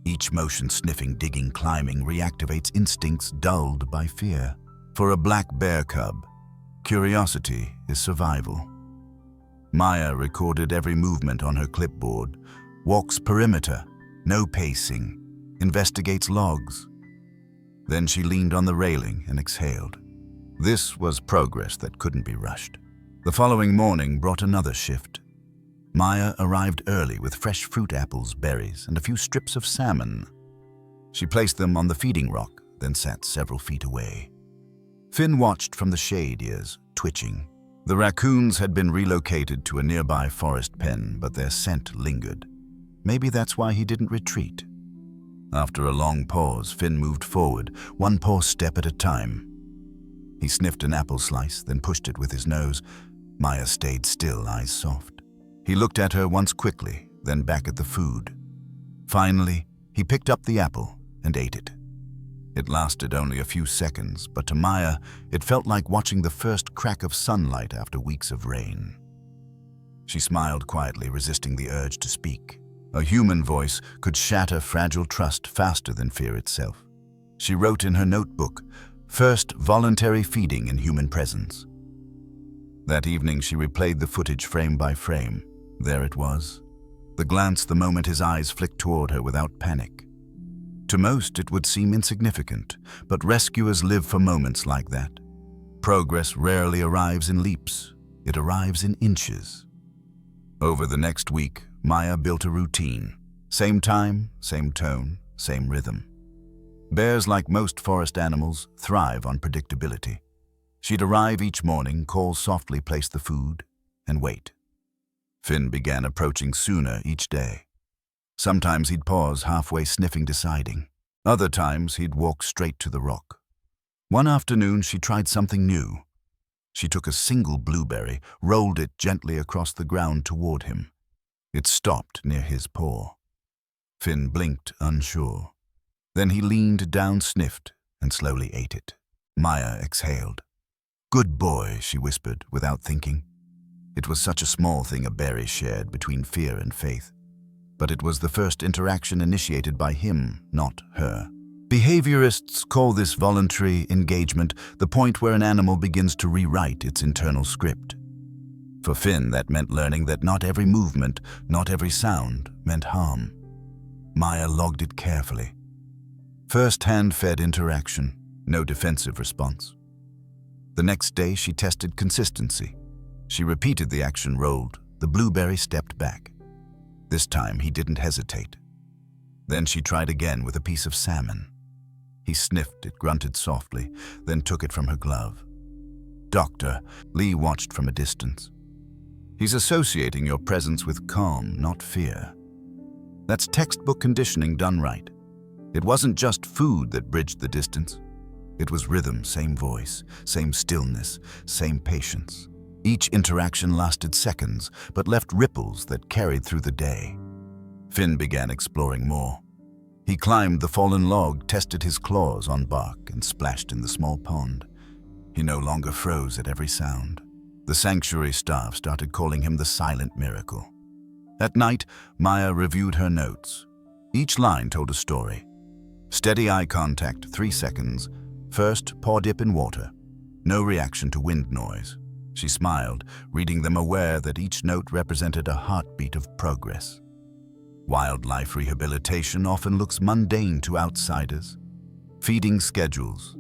Speaker 1: Each motion, sniffing, digging, climbing, reactivates instincts dulled by fear. For a black bear cub, curiosity is survival. Maya recorded every movement on her clipboard, walks perimeter, no pacing, investigates logs. Then she leaned on the railing and exhaled. This was progress that couldn't be rushed. The following morning brought another shift. Maya arrived early with fresh fruit, apples, berries, and a few strips of salmon. She placed them on the feeding rock, then sat several feet away. Finn watched from the shade, ears twitching. The raccoons had been relocated to a nearby forest pen, but their scent lingered. Maybe that's why he didn't retreat. After a long pause, Finn moved forward, one paw step at a time. He sniffed an apple slice, then pushed it with his nose. Maya stayed still, eyes soft. He looked at her once quickly, then back at the food. Finally, he picked up the apple and ate it. It lasted only a few seconds, but to Maya, it felt like watching the first crack of sunlight after weeks of rain. She smiled quietly, resisting the urge to speak. A human voice could shatter fragile trust faster than fear itself. She wrote in her notebook, "First voluntary feeding in human presence." That evening, she replayed the footage frame by frame. There it was. The glance the moment his eyes flicked toward her without panic. To most, it would seem insignificant, but rescuers live for moments like that. Progress rarely arrives in leaps. It arrives in inches. Over the next week, Maya built a routine. Same time, same tone, same rhythm. Bears, like most forest animals, thrive on predictability. She'd arrive each morning, call softly, place the food, and wait. Finn began approaching sooner each day. Sometimes he'd pause halfway, sniffing, deciding. Other times he'd walk straight to the rock. One afternoon she tried something new. She took a single blueberry, rolled it gently across the ground toward him. It stopped near his paw. Finn blinked, unsure. Then he leaned down, sniffed, and slowly ate it. Maya exhaled. "Good boy," she whispered, without thinking. It was such a small thing a berry shared between fear and faith. But it was the first interaction initiated by him, not her. Behaviorists call this voluntary engagement, the point where an animal begins to rewrite its internal script. For Finn, that meant learning that not every movement, not every sound, meant harm. Maya logged it carefully. First hand-fed interaction, no defensive response. The next day, she tested consistency. She repeated the action, rolled. The blueberry stepped back. This time, he didn't hesitate. Then she tried again with a piece of salmon. He sniffed it, grunted softly, then took it from her glove. "Doctor," Lee watched from a distance. "He's associating your presence with calm, not fear. That's textbook conditioning done right. It wasn't just food that bridged the distance. It was rhythm, same voice, same stillness, same patience. Each interaction lasted seconds, but left ripples that carried through the day." Finn began exploring more. He climbed the fallen log, tested his claws on bark, and splashed in the small pond. He no longer froze at every sound. The sanctuary staff started calling him the silent miracle. At night, Maya reviewed her notes. Each line told a story. Steady eye contact, 3 seconds. First, paw dip in water. No reaction to wind noise. She smiled, reading them, aware that each note represented a heartbeat of progress. Wildlife rehabilitation often looks mundane to outsiders. Feeding schedules,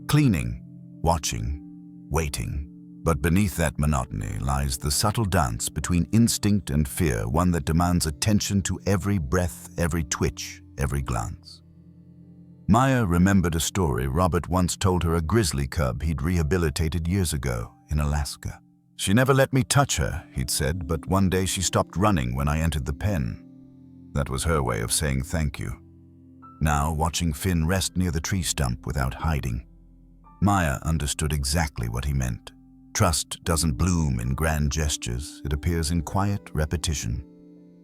Speaker 1: cleaning, watching, waiting. But beneath that monotony lies the subtle dance between instinct and fear, one that demands attention to every breath, every twitch, every glance. Maya remembered a story Robert once told her, a grizzly cub he'd rehabilitated years ago in Alaska. "She never let me touch her," he'd said, "but one day she stopped running when I entered the pen." That was her way of saying thank you. Now, watching Finn rest near the tree stump without hiding, Maya understood exactly what he meant. Trust doesn't bloom in grand gestures. It appears in quiet repetition.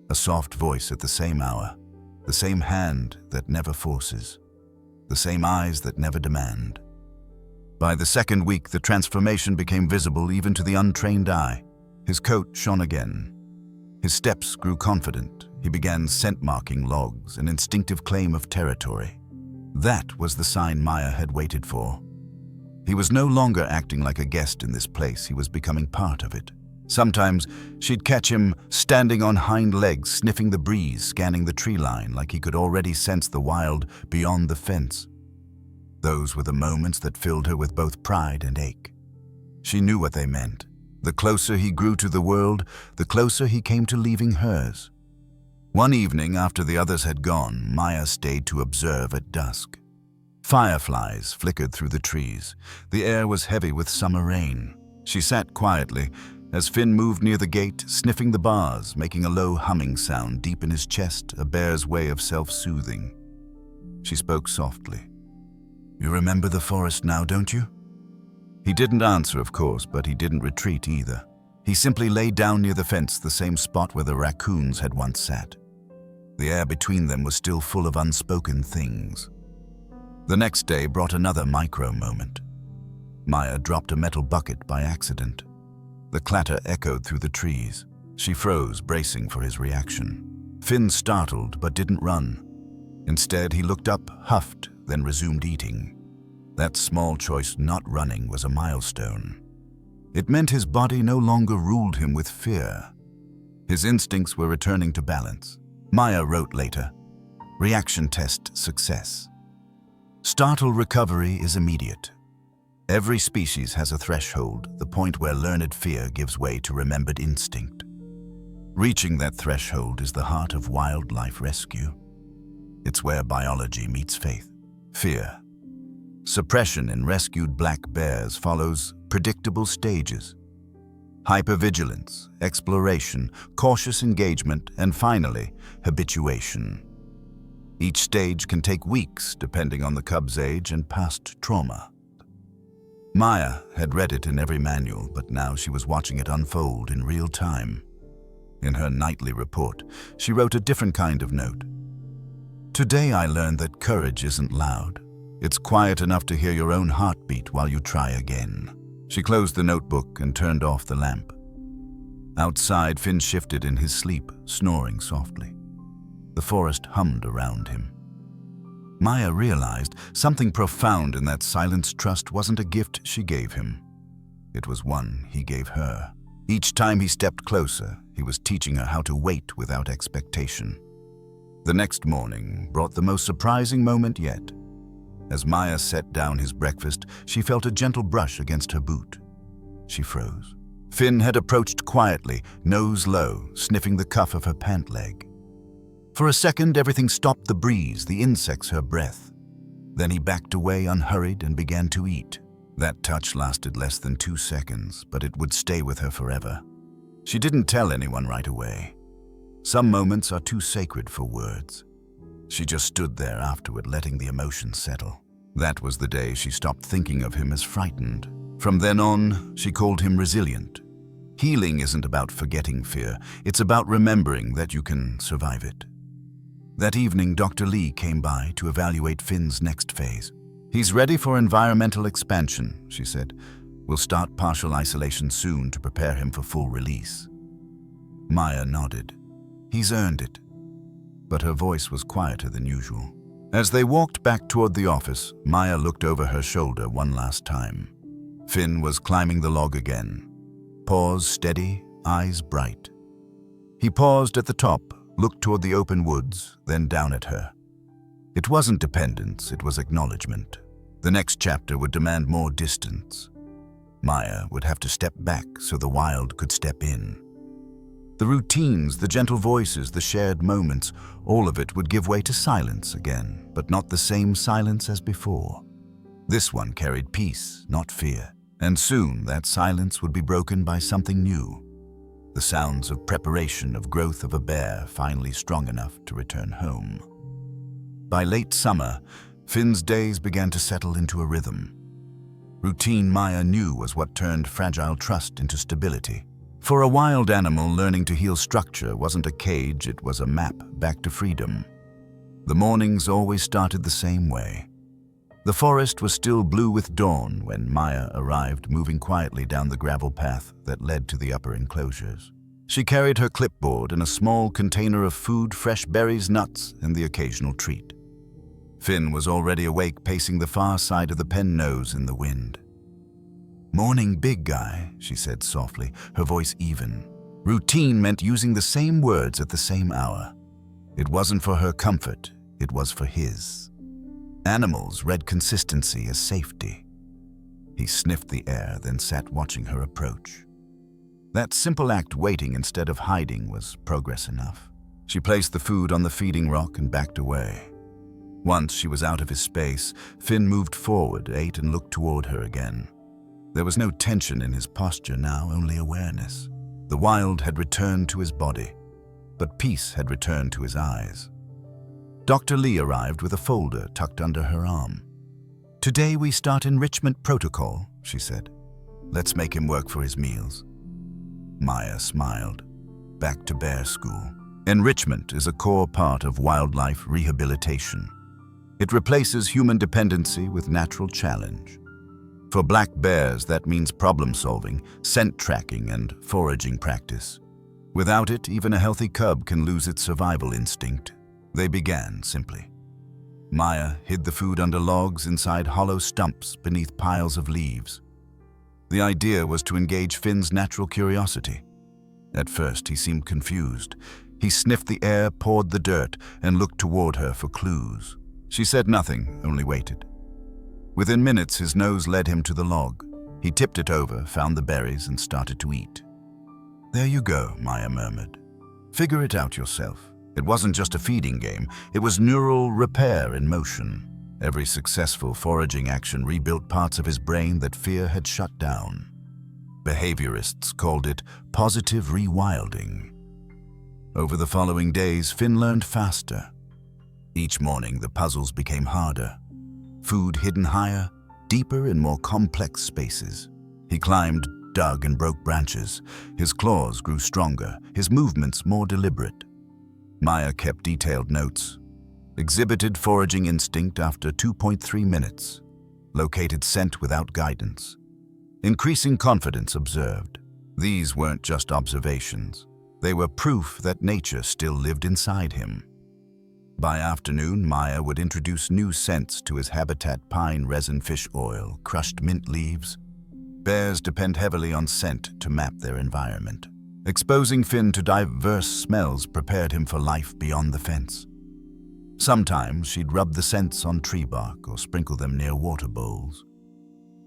Speaker 1: A soft voice at the same hour, the same hand that never forces, the same eyes that never demand. By the second week, the transformation became visible even to the untrained eye. His coat shone again. His steps grew confident. He began scent-marking logs, an instinctive claim of territory. That was the sign Maya had waited for. He was no longer acting like a guest in this place. He was becoming part of it. Sometimes she'd catch him standing on hind legs, sniffing the breeze, scanning the tree line like he could already sense the wild beyond the fence. Those were the moments that filled her with both pride and ache. She knew what they meant. The closer he grew to the world, the closer he came to leaving hers. One evening, after the others had gone, Maya stayed to observe at dusk. Fireflies flickered through the trees. The air was heavy with summer rain. She sat quietly as Finn moved near the gate, sniffing the bars, making a low humming sound deep in his chest, a bear's way of self-soothing. She spoke softly. "You remember the forest now, don't you?" He didn't answer, of course, but he didn't retreat either. He simply lay down near the fence, the same spot where the raccoons had once sat. The air between them was still full of unspoken things. The next day brought another micro moment. Maya dropped a metal bucket by accident. The clatter echoed through the trees. She froze, bracing for his reaction. Finn startled but didn't run. Instead, he looked up, huffed, then resumed eating. That small choice, not running, was a milestone. It meant his body no longer ruled him with fear. His instincts were returning to balance. Maya wrote later, "Reaction test success. Startle recovery is immediate. Every species has a threshold, the point where learned fear gives way to remembered instinct. Reaching that threshold is the heart of wildlife rescue. It's where biology meets faith. Fear. Suppression in rescued black bears follows predictable stages. Hypervigilance, exploration, cautious engagement, and finally, habituation. Each stage can take weeks depending on the cub's age and past trauma. Maya had read it in every manual, but now she was watching it unfold in real time. In her nightly report, she wrote a different kind of note. Today I learned that courage isn't loud. It's quiet enough to hear your own heartbeat while you try again. She closed the notebook and turned off the lamp. Outside, Finn shifted in his sleep, snoring softly. The forest hummed around him. Maya realized something profound in that silenced trust wasn't a gift she gave him. It was one he gave her. Each time he stepped closer, he was teaching her how to wait without expectation. The next morning brought the most surprising moment yet. As Maya set down his breakfast, she felt a gentle brush against her boot. She froze. Finn had approached quietly, nose low, sniffing the cuff of her pant leg. For a second, everything stopped: the breeze, the insects, her breath. Then he backed away unhurried and began to eat. That touch lasted less than 2 seconds, but it would stay with her forever. She didn't tell anyone right away. Some moments are too sacred for words. She just stood there afterward, letting the emotion settle. That was the day she stopped thinking of him as frightened. From then on, she called him resilient. Healing isn't about forgetting fear. It's about remembering that you can survive it. That evening, Dr. Lee came by to evaluate Finn's next phase. He's ready for environmental expansion, she said. We'll start partial isolation soon to prepare him for full release. Maya nodded. He's earned it. But her voice was quieter than usual. As they walked back toward the office, Maya looked over her shoulder one last time. Finn was climbing the log again. Paws steady, eyes bright. He paused at the top, looked toward the open woods, then down at her. It wasn't dependence, it was acknowledgement. The next chapter would demand more distance. Maya would have to step back so the wild could step in. The routines, the gentle voices, the shared moments, all of it would give way to silence again, but not the same silence as before. This one carried peace, not fear. And soon that silence would be broken by something new. The sounds of preparation, of growth of a bear finally strong enough to return home. By late summer, Finn's days began to settle into a rhythm. Routine, Maya knew, was what turned fragile trust into stability. For a wild animal, learning to heal structure wasn't a cage, it was a map back to freedom. The mornings always started the same way. The forest was still blue with dawn when Maya arrived, moving quietly down the gravel path that led to the upper enclosures. She carried her clipboard and a small container of food, fresh berries, nuts, and the occasional treat. Finn was already awake, pacing the far side of the pen, nose in the wind. "Morning, big guy," she said softly, her voice even. Routine meant using the same words at the same hour. It wasn't for her comfort, it was for his. Animals read consistency as safety. He sniffed the air, then sat watching her approach. That simple act, waiting instead of hiding, was progress enough. She placed the food on the feeding rock and backed away. Once she was out of his space, Finn moved forward, ate, and looked toward her again. There was no tension in his posture now, only awareness. The wild had returned to his body, but peace had returned to his eyes. Dr. Lee arrived with a folder tucked under her arm. "Today we start enrichment protocol," she said. "Let's make him work for his meals." Maya smiled. Back to bear school. Enrichment is a core part of wildlife rehabilitation. It replaces human dependency with natural challenge. For black bears, that means problem-solving, scent tracking, and foraging practice. Without it, even a healthy cub can lose its survival instinct. They began simply. Maya hid the food under logs inside hollow stumps beneath piles of leaves. The idea was to engage Finn's natural curiosity. At first, he seemed confused. He sniffed the air, pawed the dirt, and looked toward her for clues. She said nothing, only waited. Within minutes, his nose led him to the log. He tipped it over, found the berries, and started to eat. "There you go," Maya murmured. "Figure it out yourself." It wasn't just a feeding game, it was neural repair in motion. Every successful foraging action rebuilt parts of his brain that fear had shut down. Behaviorists called it positive rewilding. Over the following days, Finn learned faster. Each morning, the puzzles became harder. Food hidden higher, deeper in more complex spaces. He climbed, dug, and broke branches. His claws grew stronger, his movements more deliberate. Maya kept detailed notes. Exhibited foraging instinct after 2.3 minutes. Located scent without guidance. Increasing confidence observed. These weren't just observations. They were proof that nature still lived inside him. By afternoon, Maya would introduce new scents to his habitat: pine resin, fish oil, crushed mint leaves. Bears depend heavily on scent to map their environment. Exposing Finn to diverse smells prepared him for life beyond the fence. Sometimes she'd rub the scents on tree bark or sprinkle them near water bowls.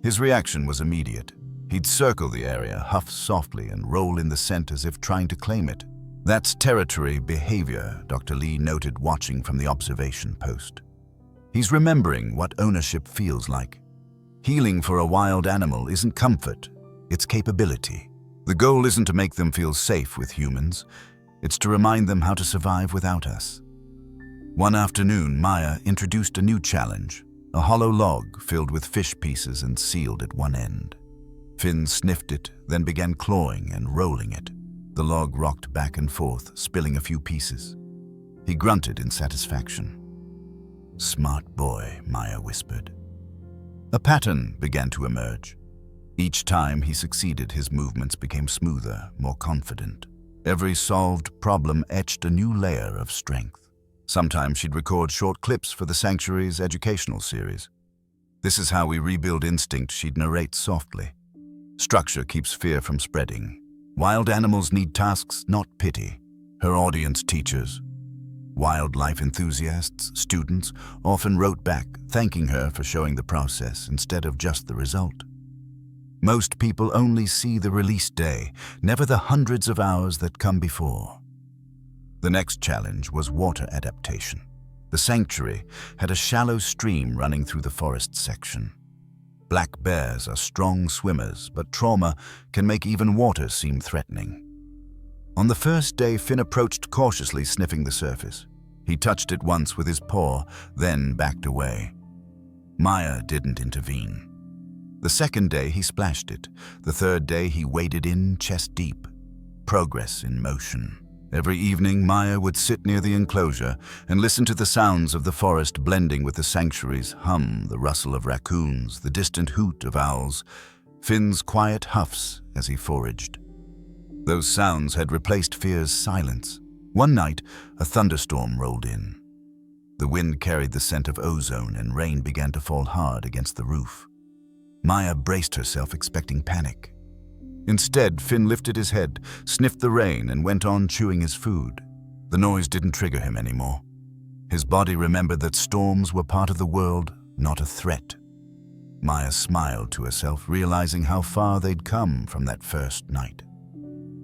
Speaker 1: His reaction was immediate. He'd circle the area, huff softly, and roll in the scent as if trying to claim it. That's territory behavior, Dr. Lee noted, watching from the observation post. He's remembering what ownership feels like. Healing for a wild animal isn't comfort, it's capability. The goal isn't to make them feel safe with humans, it's to remind them how to survive without us. One afternoon, Maya introduced a new challenge, a hollow log filled with fish pieces and sealed at one end. Finn sniffed it, then began clawing and rolling it. The log rocked back and forth, spilling a few pieces. He grunted in satisfaction. "Smart boy," Maya whispered. A pattern began to emerge. Each time he succeeded, his movements became smoother, more confident. Every solved problem etched a new layer of strength. Sometimes she'd record short clips for the sanctuary's educational series. "This is how we rebuild instinct," she'd narrate softly. "Structure keeps fear from spreading. Wild animals need tasks, not pity." Her audience, teachers, wildlife enthusiasts, students, often wrote back, thanking her for showing the process instead of just the result. Most people only see the release day, never the hundreds of hours that come before. The next challenge was water adaptation. The sanctuary had a shallow stream running through the forest section. Black bears are strong swimmers, but trauma can make even water seem threatening. On the first day, Finn approached cautiously, sniffing the surface. He touched it once with his paw, then backed away. Maya didn't intervene. The second day, he splashed it. The third day, he waded in chest deep. Progress in motion. Every evening, Maya would sit near the enclosure and listen to the sounds of the forest blending with the sanctuary's hum, the rustle of raccoons, the distant hoot of owls, Finn's quiet huffs as he foraged. Those sounds had replaced fear's silence. One night, a thunderstorm rolled in. The wind carried the scent of ozone and rain began to fall hard against the roof. Maya braced herself, expecting panic. Instead, Finn lifted his head, sniffed the rain, and went on chewing his food. The noise didn't trigger him anymore. His body remembered that storms were part of the world, not a threat. Maya smiled to herself, realizing how far they'd come from that first night.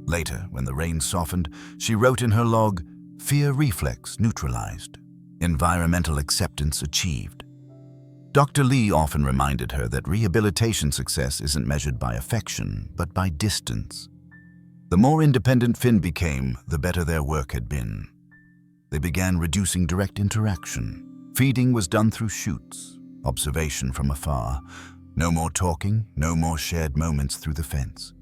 Speaker 1: Later, when the rain softened, she wrote in her log, "Fear reflex neutralized. Environmental acceptance achieved." Dr. Lee often reminded her that rehabilitation success isn't measured by affection, but by distance. The more independent Finn became, the better their work had been. They began reducing direct interaction. Feeding was done through shoots, observation from afar. No more talking, no more shared moments through the fence.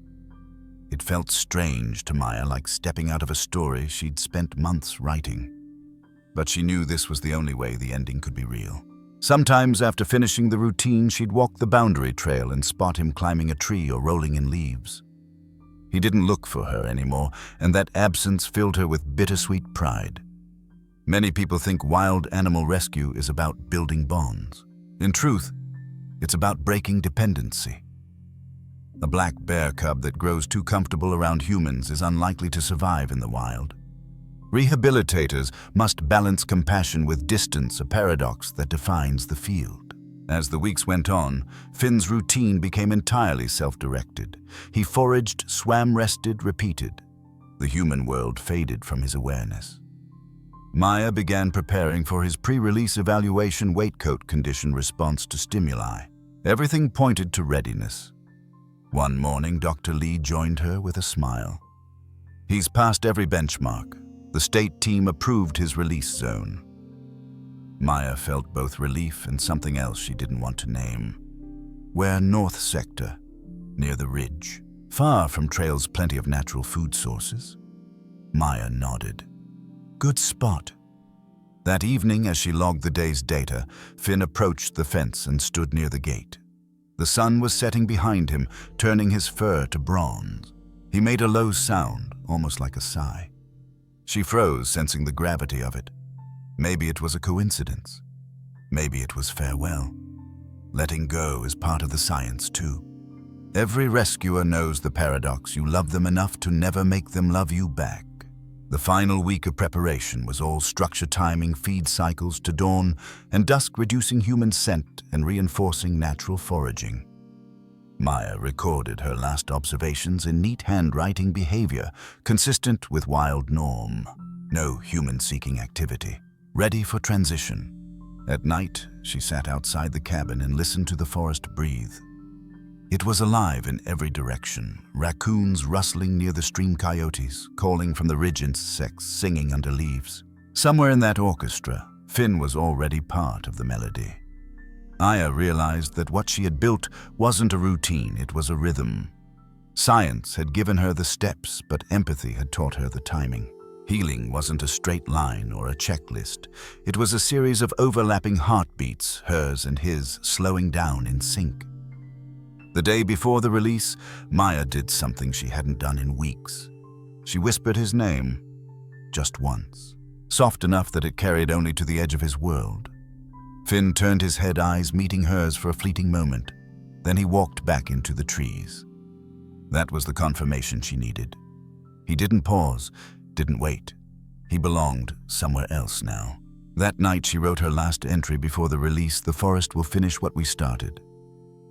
Speaker 1: It felt strange to Maya, like stepping out of a story she'd spent months writing. But she knew this was the only way the ending could be real. Sometimes after finishing the routine, she'd walk the boundary trail and spot him climbing a tree or rolling in leaves. He didn't look for her anymore, and that absence filled her with bittersweet pride. Many people think wild animal rescue is about building bonds. In truth, it's about breaking dependency. A black bear cub that grows too comfortable around humans is unlikely to survive in the wild. Rehabilitators must balance compassion with distance, a paradox that defines the field. As the weeks went on, Finn's routine became entirely self-directed. He foraged, swam, rested, repeated. The human world faded from his awareness. Maya began preparing for his pre-release evaluation waistcoat condition response to stimuli. Everything pointed to readiness. One morning, Dr. Lee joined her with a smile. He's passed every benchmark. The state team approved his release zone. Maya felt both relief and something else she didn't want to name. We're north sector, near the ridge, far from trails, plenty of natural food sources. Maya nodded. Good spot. That evening, as she logged the day's data, Finn approached the fence and stood near the gate. The sun was setting behind him, turning his fur to bronze. He made a low sound, almost like a sigh. She froze, sensing the gravity of it. Maybe it was a coincidence. Maybe it was farewell. Letting go is part of the science, too. Every rescuer knows the paradox: you love them enough to never make them love you back. The final week of preparation was all structure, timing, feed cycles to dawn and dusk, reducing human scent and reinforcing natural foraging. Maya recorded her last observations in neat handwriting, behavior consistent with wild norm. No human-seeking activity. Ready for transition. At night, she sat outside the cabin and listened to the forest breathe. It was alive in every direction. Raccoons rustling near the stream, coyotes calling from the ridge, insects singing under leaves. Somewhere in that orchestra, Finn was already part of the melody. Maya realized that what she had built wasn't a routine, it was a rhythm. Science had given her the steps, but empathy had taught her the timing. Healing wasn't a straight line or a checklist. It was a series of overlapping heartbeats, hers and his, slowing down in sync. The day before the release, Maya did something she hadn't done in weeks. She whispered his name, just once, soft enough that it carried only to the edge of his world. Finn turned his head, eyes meeting hers for a fleeting moment. Then he walked back into the trees. That was the confirmation she needed. He didn't pause, didn't wait. He belonged somewhere else now. That night she wrote her last entry before the release: the forest will finish what we started.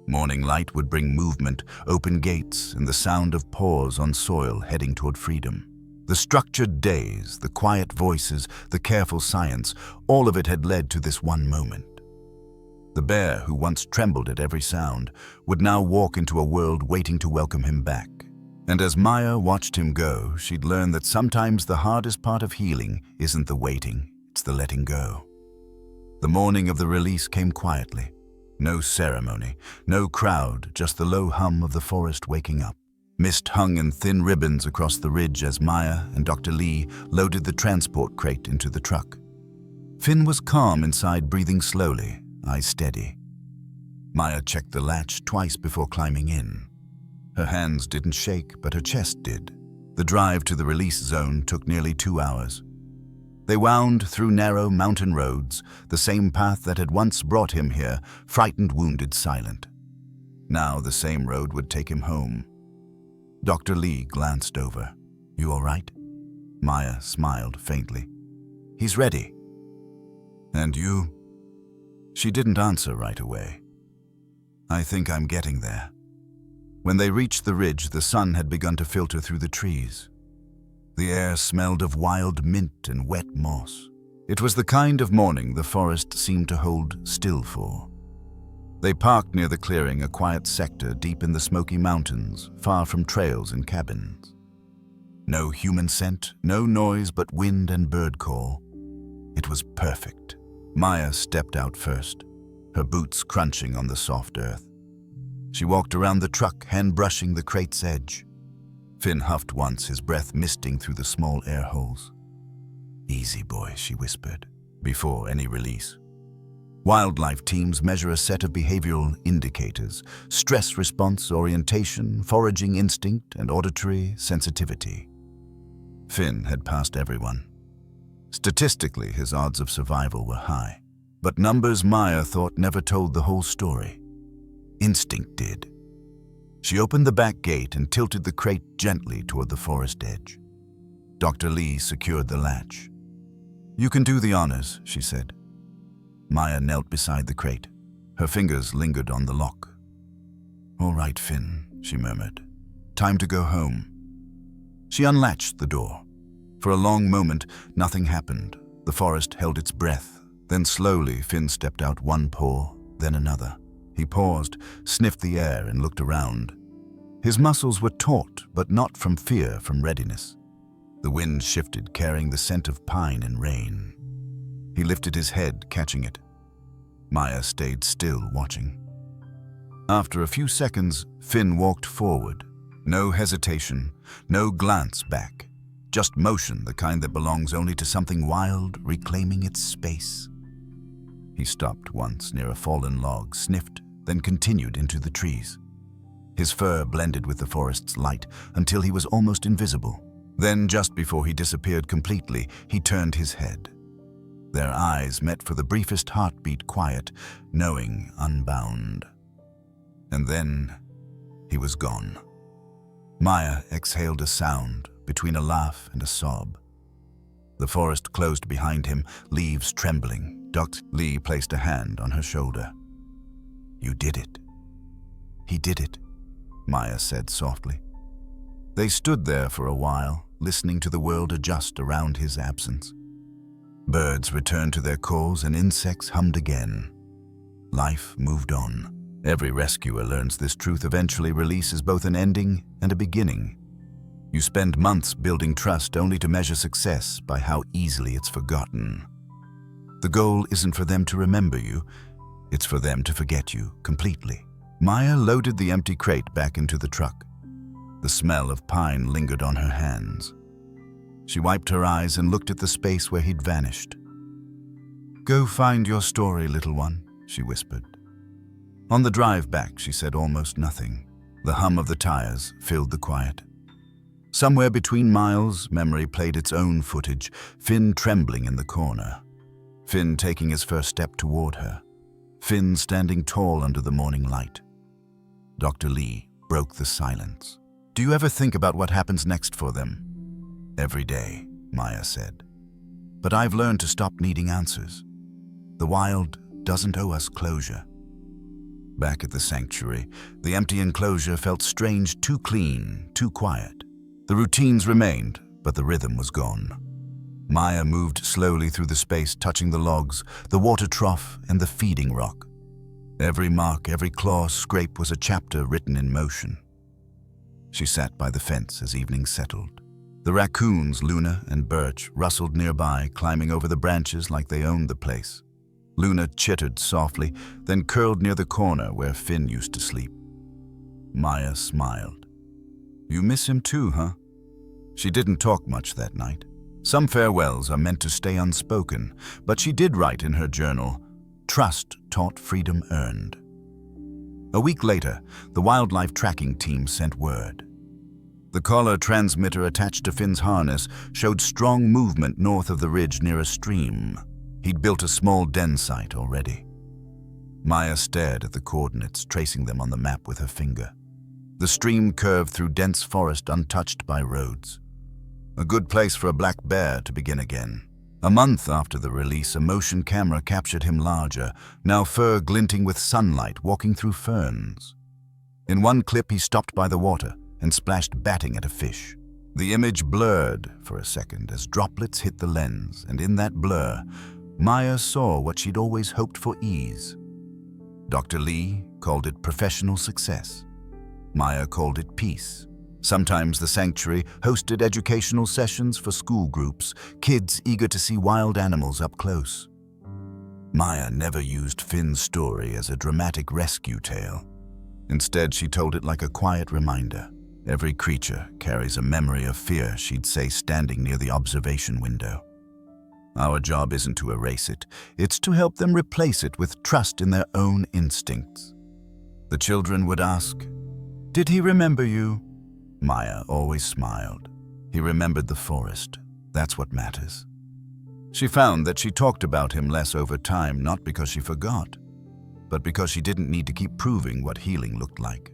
Speaker 1: Morning light would bring movement, open gates, and the sound of paws on soil heading toward freedom. The structured days, the quiet voices, the careful science, all of it had led to this one moment. The bear, who once trembled at every sound, would now walk into a world waiting to welcome him back. And as Maya watched him go, she'd learn that sometimes the hardest part of healing isn't the waiting, it's the letting go. The morning of the release came quietly. No ceremony, no crowd, just the low hum of the forest waking up. Mist hung in thin ribbons across the ridge as Maya and Dr. Lee loaded the transport crate into the truck. Finn was calm inside, breathing slowly, eyes steady. Maya checked the latch twice before climbing in. Her hands didn't shake, but her chest did. The drive to the release zone took nearly 2 hours. They wound through narrow mountain roads, the same path that had once brought him here, frightened, wounded, silent. Now the same road would take him home. Dr. Lee glanced over. "You all right?" Maya smiled faintly. "He's ready." "And you?" She didn't answer right away. "I think I'm getting there." When they reached the ridge, the sun had begun to filter through the trees. The air smelled of wild mint and wet moss. It was the kind of morning the forest seemed to hold still for. They parked near the clearing, a quiet sector deep in the Smoky Mountains, far from trails and cabins. No human scent, no noise but wind and bird call. It was perfect. Maya stepped out first, her boots crunching on the soft earth. She walked around the truck, hand brushing the crate's edge. Finn huffed once, his breath misting through the small air holes. "Easy, boy," she whispered, before any release. Wildlife teams measure a set of behavioral indicators: stress response, orientation, foraging instinct, and auditory sensitivity. Finn had passed everyone. Statistically, his odds of survival were high. But numbers, Maya thought, never told the whole story. Instinct did. She opened the back gate and tilted the crate gently toward the forest edge. Dr. Lee secured the latch. "You can do the honors," she said. Maya knelt beside the crate. Her fingers lingered on the lock. "All right, Finn," she murmured. "Time to go home." She unlatched the door. For a long moment, nothing happened. The forest held its breath. Then slowly, Finn stepped out, one paw, then another. He paused, sniffed the air, and looked around. His muscles were taut, but not from fear, from readiness. The wind shifted, carrying the scent of pine and rain. He lifted his head, catching it. Maya stayed still, watching. After a few seconds, Finn walked forward. No hesitation, no glance back. Just motion, the kind that belongs only to something wild, reclaiming its space. He stopped once near a fallen log, sniffed, then continued into the trees. His fur blended with the forest's light until he was almost invisible. Then, just before he disappeared completely, he turned his head. Their eyes met for the briefest heartbeat, quiet, knowing, unbound. And then he was gone. Maya exhaled a sound between a laugh and a sob. The forest closed behind him, leaves trembling. Dr. Lee placed a hand on her shoulder. "You did it." "He did it," Maya said softly. They stood there for a while, listening to the world adjust around his absence. Birds returned to their calls and insects hummed again. Life moved on. Every rescuer learns this truth. Eventually, release is both an ending and a beginning. You spend months building trust only to measure success by how easily it's forgotten. The goal isn't for them to remember you, it's for them to forget you completely. Maya loaded the empty crate back into the truck. The smell of pine lingered on her hands. She wiped her eyes and looked at the space where he'd vanished. "Go find your story, little one," she whispered. On the drive back, she said almost nothing. The hum of the tires filled the quiet. Somewhere between miles, memory played its own footage, Finn trembling in the corner. Finn taking his first step toward her. Finn standing tall under the morning light. Dr. Lee broke the silence. "Do you ever think about what happens next for them?" "Every day," Maya said. "But I've learned to stop needing answers. The wild doesn't owe us closure." Back at the sanctuary, the empty enclosure felt strange, too clean, too quiet. The routines remained, but the rhythm was gone. Maya moved slowly through the space, touching the logs, the water trough, and the feeding rock. Every mark, every claw scrape was a chapter written in motion. She sat by the fence as evening settled. The raccoons, Luna and Birch, rustled nearby, climbing over the branches like they owned the place. Luna chittered softly, then curled near the corner where Finn used to sleep. Maya smiled. "You miss him too, huh?" She didn't talk much that night. Some farewells are meant to stay unspoken, but she did write in her journal, "Trust taught freedom earned." A week later, the wildlife tracking team sent word. The collar transmitter attached to Finn's harness showed strong movement north of the ridge near a stream. He'd built a small den site already. Maya stared at the coordinates, tracing them on the map with her finger. The stream curved through dense forest untouched by roads. A good place for a black bear to begin again. A month after the release, a motion camera captured him larger, now fur glinting with sunlight, walking through ferns. In one clip, he stopped by the water and splashed batting at a fish. The image blurred for a second as droplets hit the lens, and in that blur, Maya saw what she'd always hoped for: ease. Dr. Lee called it professional success. Maya called it peace. Sometimes the sanctuary hosted educational sessions for school groups, kids eager to see wild animals up close. Maya never used Finn's story as a dramatic rescue tale. Instead, she told it like a quiet reminder. Every creature carries a memory of fear, she'd say, standing near the observation window. Our job isn't to erase it, it's to help them replace it with trust in their own instincts. The children would ask, "Did he remember you?" Maya always smiled. He remembered the forest. That's what matters. She found that she talked about him less over time, not because she forgot, but because she didn't need to keep proving what healing looked like.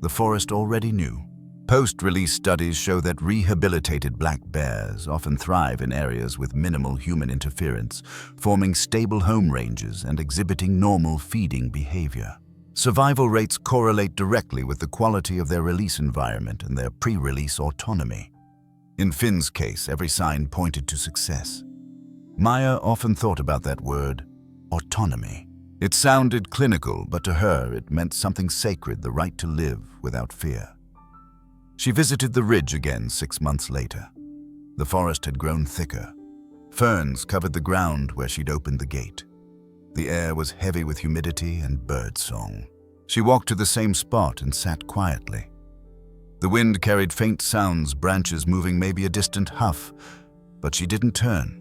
Speaker 1: The forest already knew. Post-release studies show that rehabilitated black bears often thrive in areas with minimal human interference, forming stable home ranges and exhibiting normal feeding behavior. Survival rates correlate directly with the quality of their release environment and their pre-release autonomy. In Finn's case, every sign pointed to success. Maya often thought about that word, autonomy. It sounded clinical, but to her it meant something sacred, the right to live without fear. She visited the ridge again 6 months later. The forest had grown thicker. Ferns covered the ground where she'd opened the gate. The air was heavy with humidity and bird song. She walked to the same spot and sat quietly. The wind carried faint sounds, branches moving, maybe a distant huff, but she didn't turn.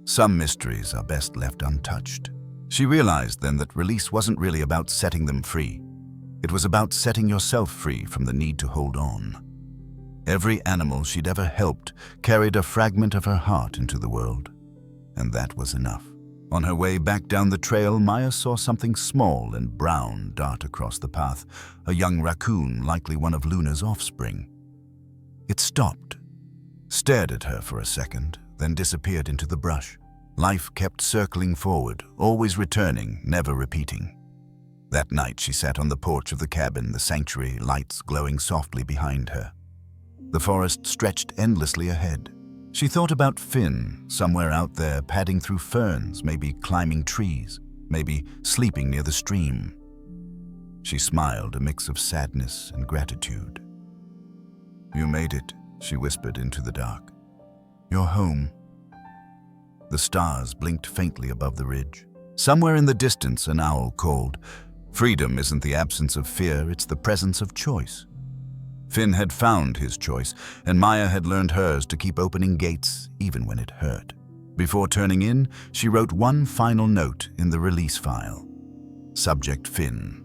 Speaker 1: Some mysteries are best left untouched. She realized then that release wasn't really about setting them free. It was about setting yourself free from the need to hold on. Every animal she'd ever helped carried a fragment of her heart into the world, and that was enough. On her way back down the trail, Maya saw something small and brown dart across the path, a young raccoon, likely one of Luna's offspring. It stopped, stared at her for a second, then disappeared into the brush. Life kept circling forward, always returning, never repeating. That night she sat on the porch of the cabin, the sanctuary lights glowing softly behind her. The forest stretched endlessly ahead. She thought about Finn, somewhere out there, padding through ferns, maybe climbing trees, maybe sleeping near the stream. She smiled, a mix of sadness and gratitude. "You made it," she whispered into the dark. "You're home." The stars blinked faintly above the ridge. Somewhere in the distance, an owl called. Freedom isn't the absence of fear, it's the presence of choice. Finn had found his choice, and Maya had learned hers, to keep opening gates even when it hurt. Before turning in, she wrote one final note in the release file. Subject Finn.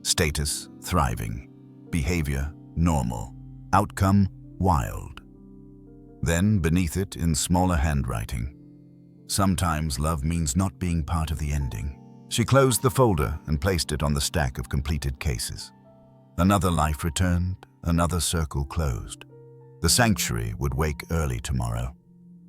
Speaker 1: Status thriving. Behavior normal. Outcome wild. Then, beneath it, in smaller handwriting, sometimes love means not being part of the ending. She closed the folder and placed it on the stack of completed cases. Another life returned, another circle closed. The sanctuary would wake early tomorrow.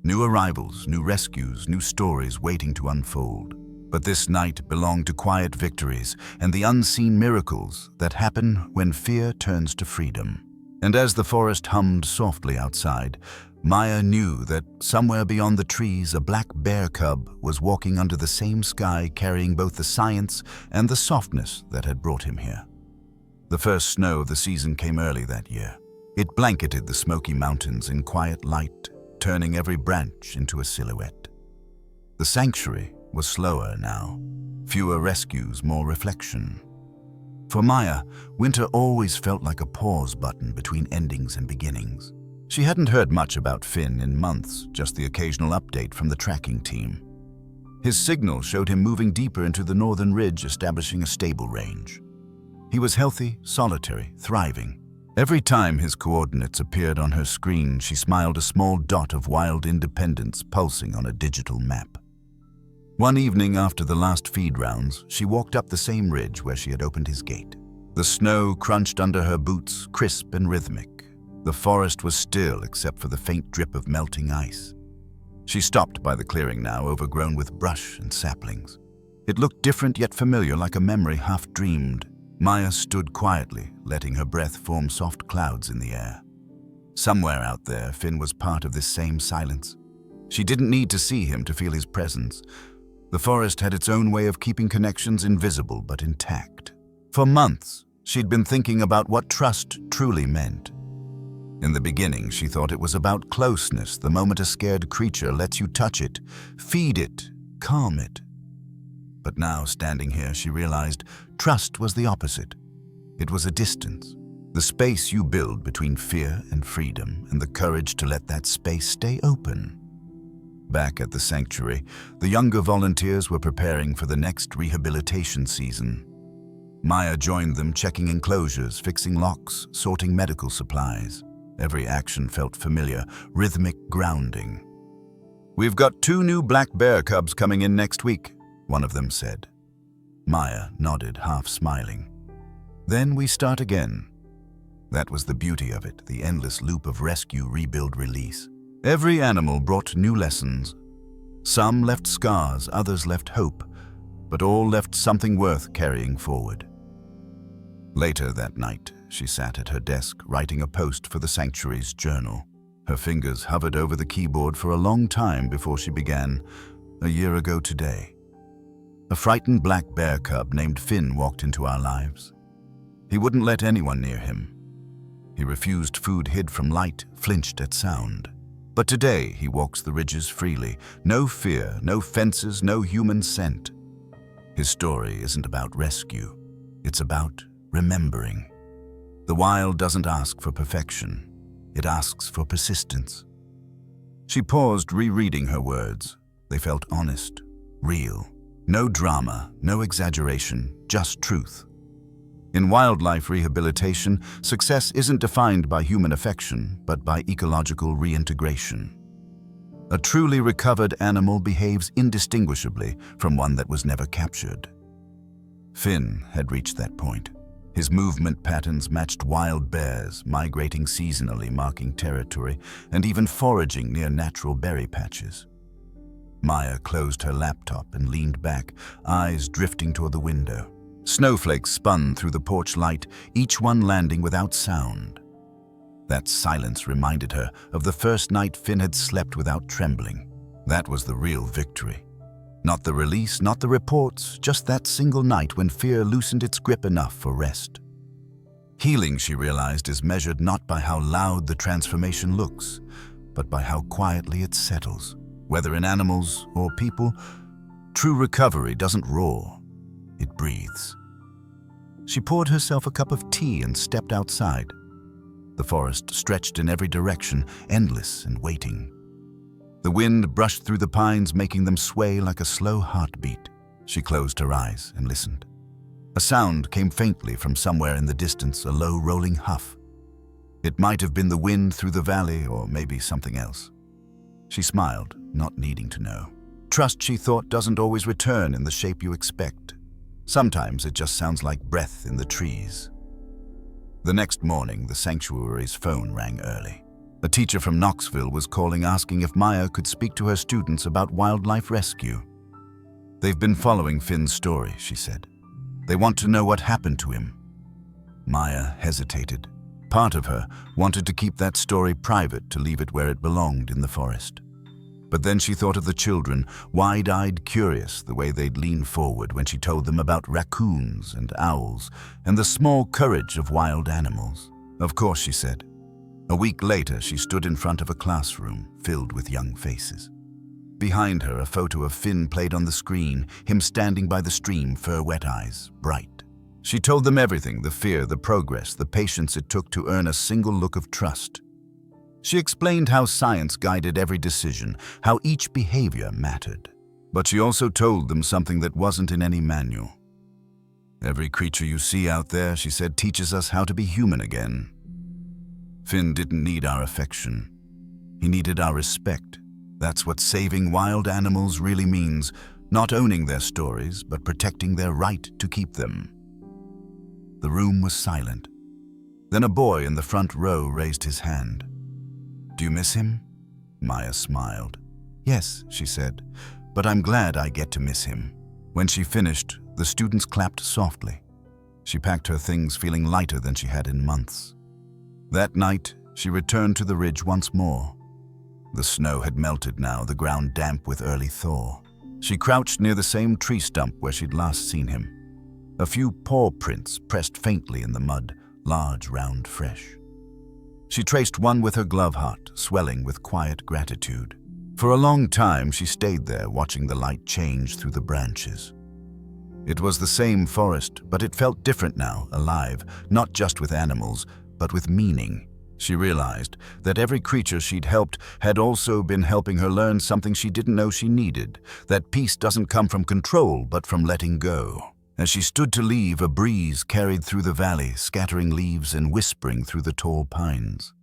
Speaker 1: New arrivals, new rescues, new stories waiting to unfold. But this night belonged to quiet victories and the unseen miracles that happen when fear turns to freedom. And as the forest hummed softly outside, Maya knew that somewhere beyond the trees a black bear cub was walking under the same sky, carrying both the science and the softness that had brought him here. The first snow of the season came early that year. It blanketed the Smoky Mountains in quiet light, turning every branch into a silhouette. The sanctuary was slower now, fewer rescues, more reflection. For Maya, winter always felt like a pause button between endings and beginnings. She hadn't heard much about Finn in months, just the occasional update from the tracking team. His signal showed him moving deeper into the northern ridge, establishing a stable range. He was healthy, solitary, thriving. Every time his coordinates appeared on her screen, she smiled, a small dot of wild independence pulsing on a digital map. One evening after the last feed rounds, she walked up the same ridge where she had opened his gate. The snow crunched under her boots, crisp and rhythmic. The forest was still except for the faint drip of melting ice. She stopped by the clearing now, overgrown with brush and saplings. It looked different yet familiar, like a memory half dreamed. Maya stood quietly, letting her breath form soft clouds in the air. Somewhere out there, Finn was part of this same silence. She didn't need to see him to feel his presence. The forest had its own way of keeping connections invisible but intact. For months, she'd been thinking about what trust truly meant. In the beginning, she thought it was about closeness, the moment a scared creature lets you touch it, feed it, calm it. But now, standing here, she realized trust was the opposite. It was a distance, the space you build between fear and freedom, and the courage to let that space stay open. Back at the sanctuary, the younger volunteers were preparing for the next rehabilitation season. Maya joined them, checking enclosures, fixing locks, sorting medical supplies. Every action felt familiar, rhythmic grounding. "We've got 2 new black bear cubs coming in next week," one of them said. Maya nodded, half smiling. "Then we start again." That was the beauty of it, the endless loop of rescue, rebuild, release. Every animal brought new lessons. Some left scars, others left hope, but all left something worth carrying forward. Later that night, she sat at her desk, writing a post for the sanctuary's journal. Her fingers hovered over the keyboard for a long time before she began, "A year ago today. A frightened black bear cub named Finn walked into our lives. He wouldn't let anyone near him. He refused food, hid from light, flinched at sound. But today he walks the ridges freely, no fear, no fences, no human scent. His story isn't about rescue, it's about remembering. The wild doesn't ask for perfection, it asks for persistence." She paused, rereading her words. They felt honest, real. No drama, no exaggeration, just truth. In wildlife rehabilitation, success isn't defined by human affection, but by ecological reintegration. A truly recovered animal behaves indistinguishably from one that was never captured. Finn had reached that point. His movement patterns matched wild bears, migrating seasonally, marking territory, and even foraging near natural berry patches. Maya closed her laptop and leaned back, eyes drifting toward the window. Snowflakes spun through the porch light, each one landing without sound. That silence reminded her of the first night Finn had slept without trembling. That was the real victory. Not the release, not the reports, just that single night when fear loosened its grip enough for rest. Healing, she realized, is measured not by how loud the transformation looks, but by how quietly it settles. Whether in animals or people, true recovery doesn't roar, it breathes. She poured herself a cup of tea and stepped outside. The forest stretched in every direction, endless and waiting. The wind brushed through the pines, making them sway like a slow heartbeat. She closed her eyes and listened. A sound came faintly from somewhere in the distance, a low rolling huff. It might have been the wind through the valley, or maybe something else. She smiled, not needing to know. Trust, she thought, doesn't always return in the shape you expect. Sometimes it just sounds like breath in the trees. The next morning, the sanctuary's phone rang early. A teacher from Knoxville was calling, asking if Maya could speak to her students about wildlife rescue. "They've been following Finn's story," she said. "They want to know what happened to him." Maya hesitated. Part of her wanted to keep that story private, to leave it where it belonged, in the forest. But then she thought of the children, wide-eyed, curious, the way they'd lean forward when she told them about raccoons and owls and the small courage of wild animals. "Of course," she said. A week later, she stood in front of a classroom filled with young faces. Behind her, a photo of Finn played on the screen, him standing by the stream, fur-wet eyes, bright. She told them everything, the fear, the progress, the patience it took to earn a single look of trust. She explained how science guided every decision, how each behavior mattered. But she also told them something that wasn't in any manual. "Every creature you see out there," she said, "teaches us how to be human again." Finn didn't need our affection. He needed our respect. That's what saving wild animals really means, not owning their stories, but protecting their right to keep them. The room was silent. Then a boy in the front row raised his hand. "Do you miss him?" Maya smiled. "Yes," she said, "but I'm glad I get to miss him." When she finished, the students clapped softly. She packed her things, feeling lighter than she had in months. That night, she returned to the ridge once more. The snow had melted now, the ground damp with early thaw. She crouched near the same tree stump where she'd last seen him. A few paw prints pressed faintly in the mud, large, round, fresh. She traced one with her glove heart, swelling with quiet gratitude. For a long time, she stayed there, watching the light change through the branches. It was the same forest, but it felt different now, alive, not just with animals, but with meaning. She realized that every creature she'd helped had also been helping her learn something she didn't know she needed, that peace doesn't come from control, but from letting go. As she stood to leave, a breeze carried through the valley, scattering leaves and whispering through the tall pines.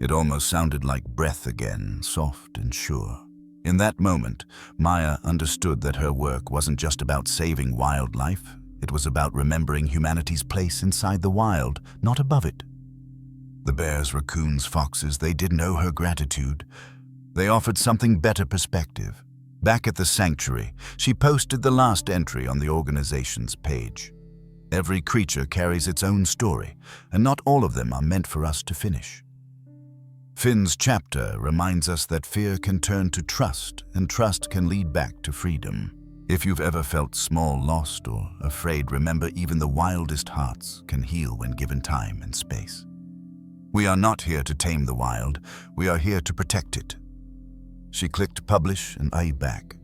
Speaker 1: It almost sounded like breath again, soft and sure. In that moment, Maya understood that her work wasn't just about saving wildlife. It was about remembering humanity's place inside the wild, not above it. The bears, raccoons, foxes, they didn't owe her gratitude. They offered something better perspective. Back at the sanctuary, she posted the last entry on the organization's page. Every creature carries its own story, and not all of them are meant for us to finish. Finn's chapter reminds us that fear can turn to trust, and trust can lead back to freedom. If you've ever felt small, lost, or afraid, remember even the wildest hearts can heal when given time and space. We are not here to tame the wild, we are here to protect it. She clicked publish and I back.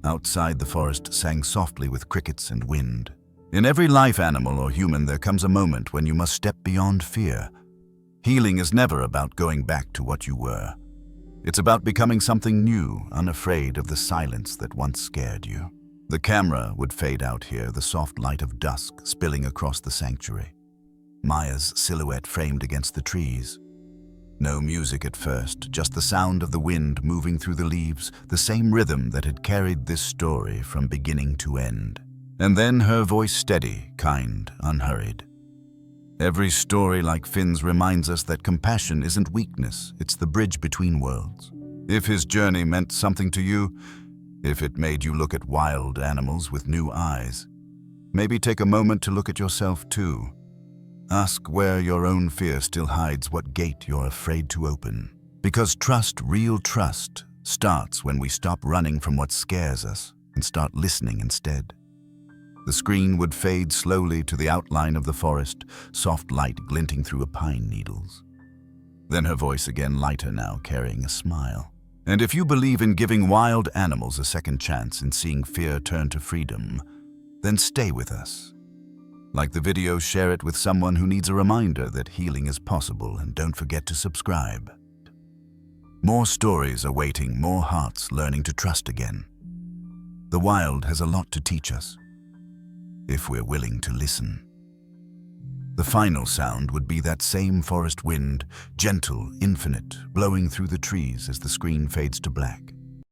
Speaker 1: Outside, the forest sang softly with crickets and wind. In every life, animal or human, there comes a moment when you must step beyond fear. Healing is never about going back to what you were. It's about becoming something new, unafraid of the silence that once scared you. The camera would fade out here, the soft light of dusk spilling across the sanctuary. Maya's silhouette framed against the trees. No music at first, just the sound of the wind moving through the leaves, the same rhythm that had carried this story from beginning to end. And then her voice steady, kind, unhurried. Every story like Finn's reminds us that compassion isn't weakness, it's the bridge between worlds. If his journey meant something to you, if it made you look at wild animals with new eyes, maybe take a moment to look at yourself too. Ask where your own fear still hides, what gate you're afraid to open. Because trust, real trust, starts when we stop running from what scares us and start listening instead. The screen would fade slowly to the outline of the forest, soft light glinting through pine needles. Then her voice again, lighter now, carrying a smile. And if you believe in giving wild animals a second chance and seeing fear turn to freedom, then stay with us. Like the video, share it with someone who needs a reminder that healing is possible, and don't forget to subscribe. More stories are waiting, more hearts learning to trust again. The wild has a lot to teach us, if we're willing to listen. The final sound would be that same forest wind, gentle, infinite, blowing through the trees as the screen fades to black.